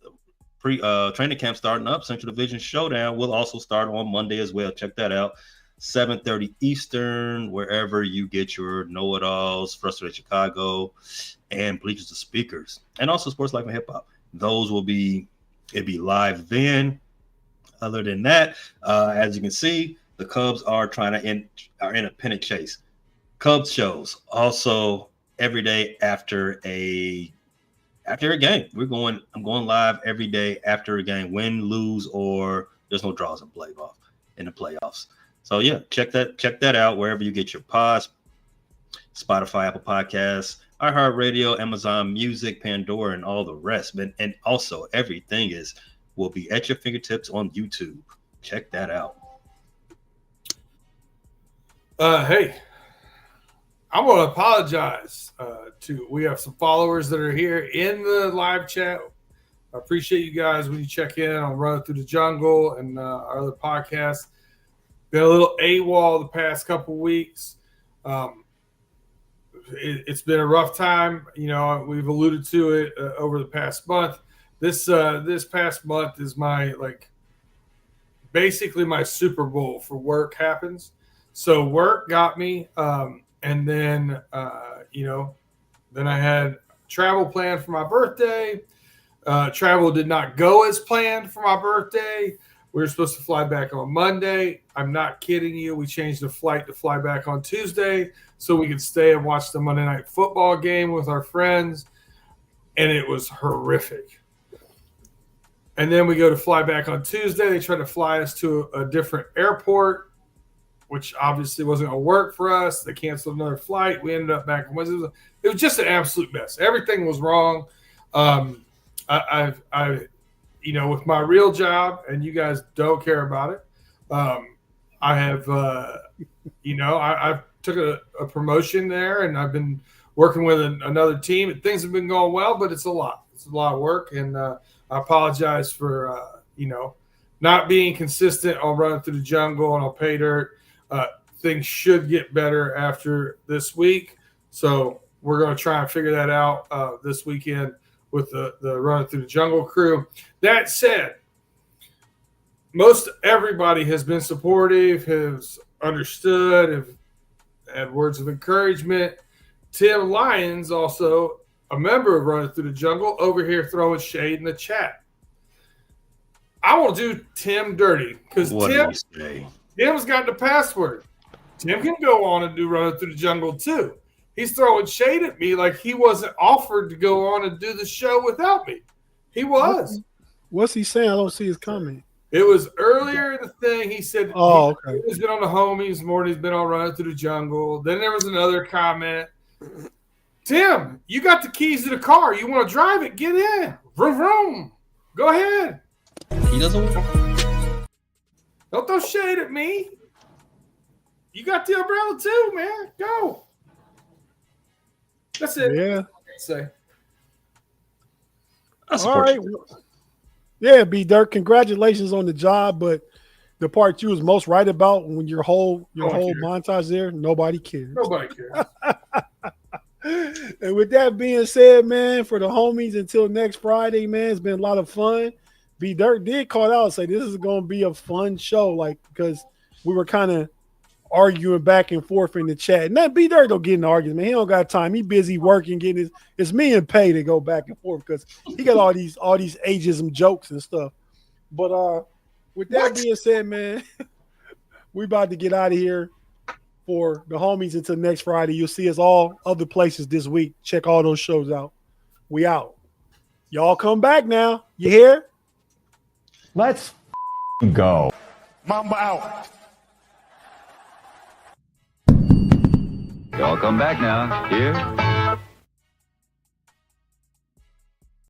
training camp starting up. Central Division Showdown will also start on Monday as well. Check that out, 7:30 Eastern, wherever you get your know-it-alls, Frustrated Chicago, and Bleachers to Speakers, and also Sports Life and Hip Hop. Those will be live then. Other than that, as you can see, the Cubs are in a pennant chase. Cubs shows also every day after a game. I'm going live every day after a game, win, lose, or there's no draws in the playoffs. So yeah, check that out wherever you get your pods, Spotify, Apple Podcasts, iHeartRadio, Amazon Music, Pandora, and all the rest. And also everything will be at your fingertips on YouTube. Check that out. Hey, I want to apologize we have some followers that are here in the live chat. I appreciate you guys when you check in on Run Through the Jungle and our other podcasts. Been a little AWOL the past couple weeks. It's been a rough time. We've alluded to it over the past month. This past month is basically my Super Bowl for work happens. So work got me, and then then I had travel planned for my birthday. Travel did not go as planned for my birthday. We were supposed to fly back on Monday. I'm not kidding you. We changed the flight to fly back on Tuesday so we could stay and watch the Monday Night Football game with our friends, and it was horrific. And then we go to fly back on Tuesday. They try to fly us to a different airport, which obviously wasn't going to work for us. They canceled another flight. We ended up back on Wednesday. It was just an absolute mess. Everything was wrong. With my real job, and you guys don't care about it. I have, I took a promotion there, and I've been working with another team. And things have been going well, but it's a lot. It's a lot of work, and I apologize for, not being consistent on Running Through the Jungle and on Pay Dirt. Things should get better after this week, so we're going to try and figure that out this weekend with the Running Through the Jungle crew. That said, most everybody has been supportive, has understood, have had words of encouragement. Tim Lyons, also a member of Running Through the Jungle, over here throwing shade in the chat. I will do Tim dirty because Tim's got the password. Tim can go on and do Running Through the Jungle too. He's throwing shade at me like he wasn't offered to go on and do the show without me. He was. What's he saying? I don't see his comment. It was earlier in the thing. He said okay. He's been on the homies more than he's been on Running Through the Jungle. Then there was another comment. Tim, you got the keys to the car. You want to drive it? Get in. Vroom, vroom. Go ahead. He doesn't. Don't throw shade at me. You got the umbrella too, man. Go. That's it. Yeah. Say. All right. Yeah, B Dirk, congratulations on the job, but the part you was most right about when your whole montage there, nobody cares. Nobody cares. And with that being said, man, for the homies until next Friday, man, it's been a lot of fun. B Dirk did call out and say this is going to be a fun show, like, because we were kind of arguing back and forth in the chat. And that B Dirk don't get in the argument, man. He don't got time. He busy working, getting his. It's me and Pay to go back and forth because he got all these ageism jokes and stuff. But with that being said, man, we about to get out of here. For the homies until next Friday. You'll see us all other places this week. Check all those shows out. We out. Y'all come back now. You hear? Let's go. Mamba out. Y'all come back now. Here.